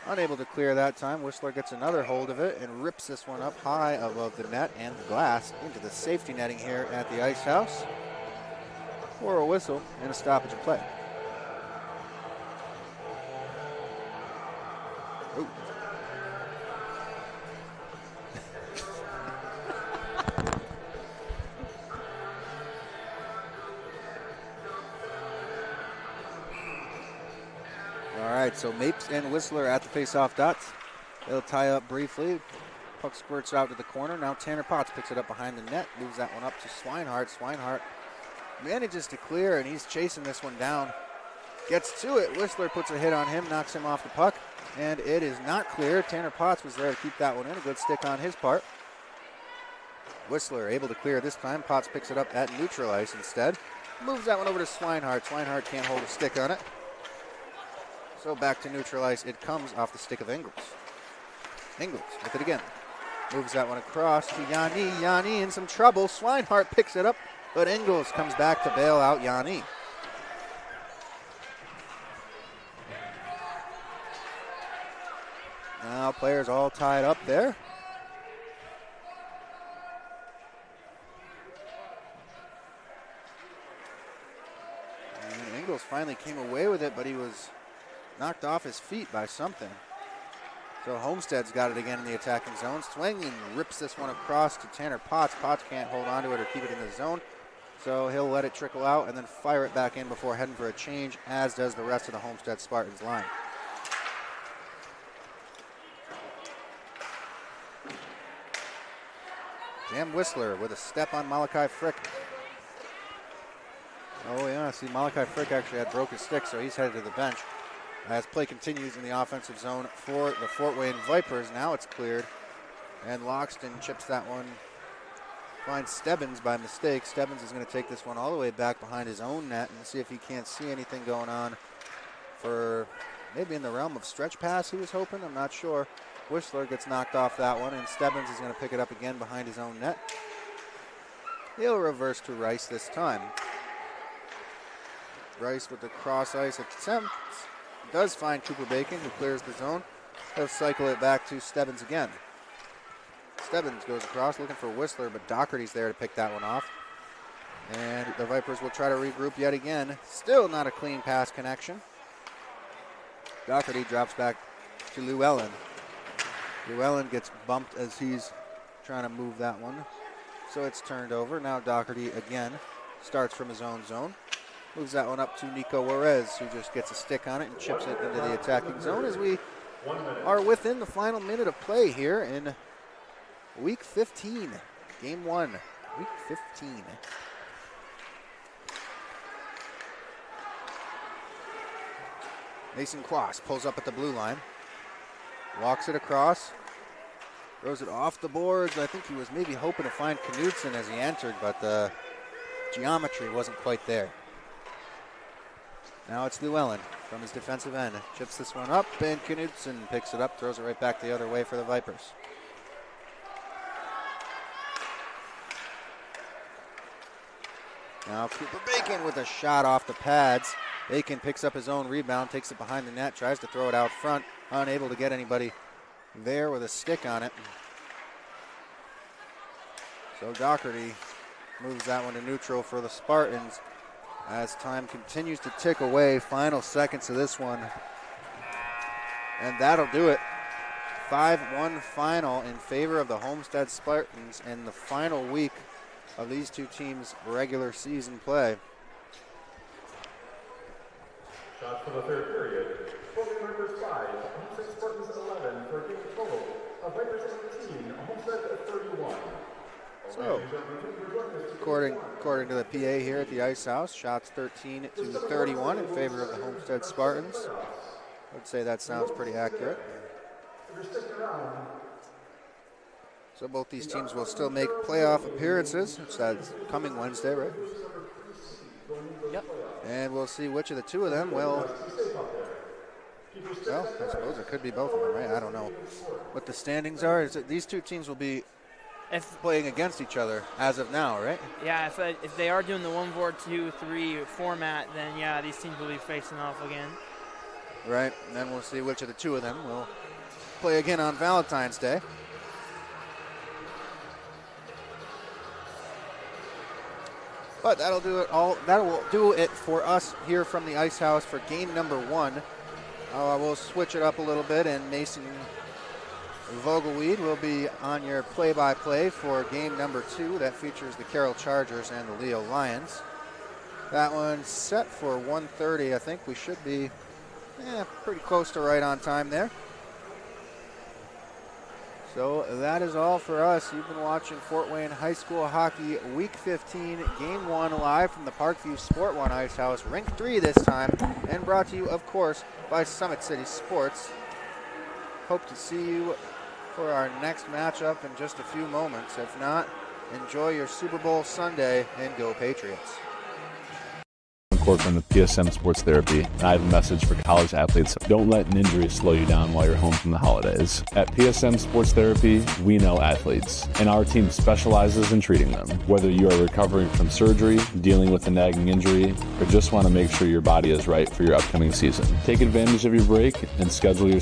Speaker 13: Unable to clear that time. Whistler gets another hold of it and rips this one up high above the net and the glass into the safety netting here at the Ice House for a whistle and a stoppage of play. Ooh. All right, so Mapes and Whistler at the face-off dots. They'll tie up briefly. Puck squirts out to the corner. Now Tanner Potts picks it up behind the net, moves that one up to Swinehart. Swinehart manages to clear, and he's chasing this one down. Gets to it. Whistler puts a hit on him, knocks him off the puck, and it is not clear. Tanner Potts was there to keep that one in. A good stick on his part. Whistler able to clear this time. Potts picks it up at neutral ice instead. Moves that one over to Swinehart. Swinehart can't hold a stick on it. So back to neutral ice. It comes off the stick of Ingles. Ingles with it again. Moves that one across to Yanni. Yanni in some trouble. Swinehart picks it up, but Ingles comes back to bail out Yanni. Now players all tied up there. And Ingles finally came away with it, but he was knocked off his feet by something. So Homestead's got it again in the attacking zone. Swinging rips this one across to Tanner Potts. Potts can't hold on to it or keep it in the zone. So he'll let it trickle out and then fire it back in before heading for a change, as does the rest of the Homestead Spartans line. Cam Whistler with a step on Malachi Frick. Oh yeah, see Malachi Frick actually had broken stick, so he's headed to the bench. As play continues in the offensive zone for the Fort Wayne Vipers. Now it's cleared, and Loxton chips that one. Finds Stebbins by mistake. Stebbins is going to take this one all the way back behind his own net and see if he can't see anything going on for maybe in the realm of stretch pass he was hoping. I'm not sure. Whistler gets knocked off that one, and Stebbins is going to pick it up again behind his own net. He'll reverse to Rice this time. Rice with the cross ice attempt. Does find Cooper Bacon, who clears the zone. He'll cycle it back to Stebbins again. Stebbins goes across looking for Whistler, but Doherty's there to pick that one off. And the Vipers will try to regroup yet again. Still not a clean pass connection. Doherty drops back to Llewellyn. Llewellyn gets bumped as he's trying to move that one. So it's turned over. Now Doherty again starts from his own zone. Moves that one up to Nico Juarez, who just gets a stick on it and chips it into the attacking zone as we are within the final minute of play here in Week 15, Game 1 Week 15. Mason Quas pulls up at the blue line. Walks it across. Throws it off the boards. I think he was maybe hoping to find Knudsen as he entered, but the geometry wasn't quite there. Now it's Llewellyn from his defensive end. Chips this one up, and Knudsen picks it up, throws it right back the other way for the Vipers. Now Cooper Bacon with a shot off the pads. Bacon picks up his own rebound, takes it behind the net, tries to throw it out front, unable to get anybody there with a stick on it. So Doherty moves that one to neutral for the Spartans as time continues to tick away. Final seconds of this one. And that'll do it. 5-1 final in favor of the Homestead Spartans in the final week of these two teams' regular season play.
Speaker 12: Shots for the third period. Sporting Vipers 5, Homestead Spartans 11 for a game total of Vipers 18, Homestead 31.
Speaker 13: So, according to the PA here at the Ice House, shots 13 to 31 in favor of the Homestead Spartans. I would say that sounds pretty accurate. So both these teams will still make playoff appearances. That's coming Wednesday, right?
Speaker 14: Yep.
Speaker 13: And we'll see which of the two of them will. Well, I suppose it could be both of them, right? I don't know what the standings are. Is it these two teams will be playing against each other as of now, right?
Speaker 14: Yeah, if they are doing the 1-4-2-3 format, then yeah, these teams will be facing off again.
Speaker 13: Right, and then we'll see which of the two of them will play again on Valentine's Day. But that'll do it all. That will do it for us here from the Ice House for game number 1. We'll switch it up a little bit, and Mason Vogelweed will be on your play-by-play for game number 2. That features the Carroll Chargers and the Leo Lions. That one's set for 1:30. I think we should be pretty close to right on time there. So that is all for us. You've been watching Fort Wayne High School Hockey Week 15, Game 1 live from the Parkview Sport One Ice House, Rink 3 this time, and brought to you, of course, by Summit City Sports. Hope to see you for our next matchup in just a few moments. If not, enjoy your Super Bowl Sunday and go Patriots.
Speaker 11: From the PSM Sports Therapy, and I have a message for college athletes. Don't let an injury slow you down while you're home from the holidays. At PSM Sports Therapy, we know athletes, and our team specializes in treating them. Whether you are recovering from surgery, dealing with a nagging injury, or just want to make sure your body is right for your upcoming season. Take advantage of your break and schedule your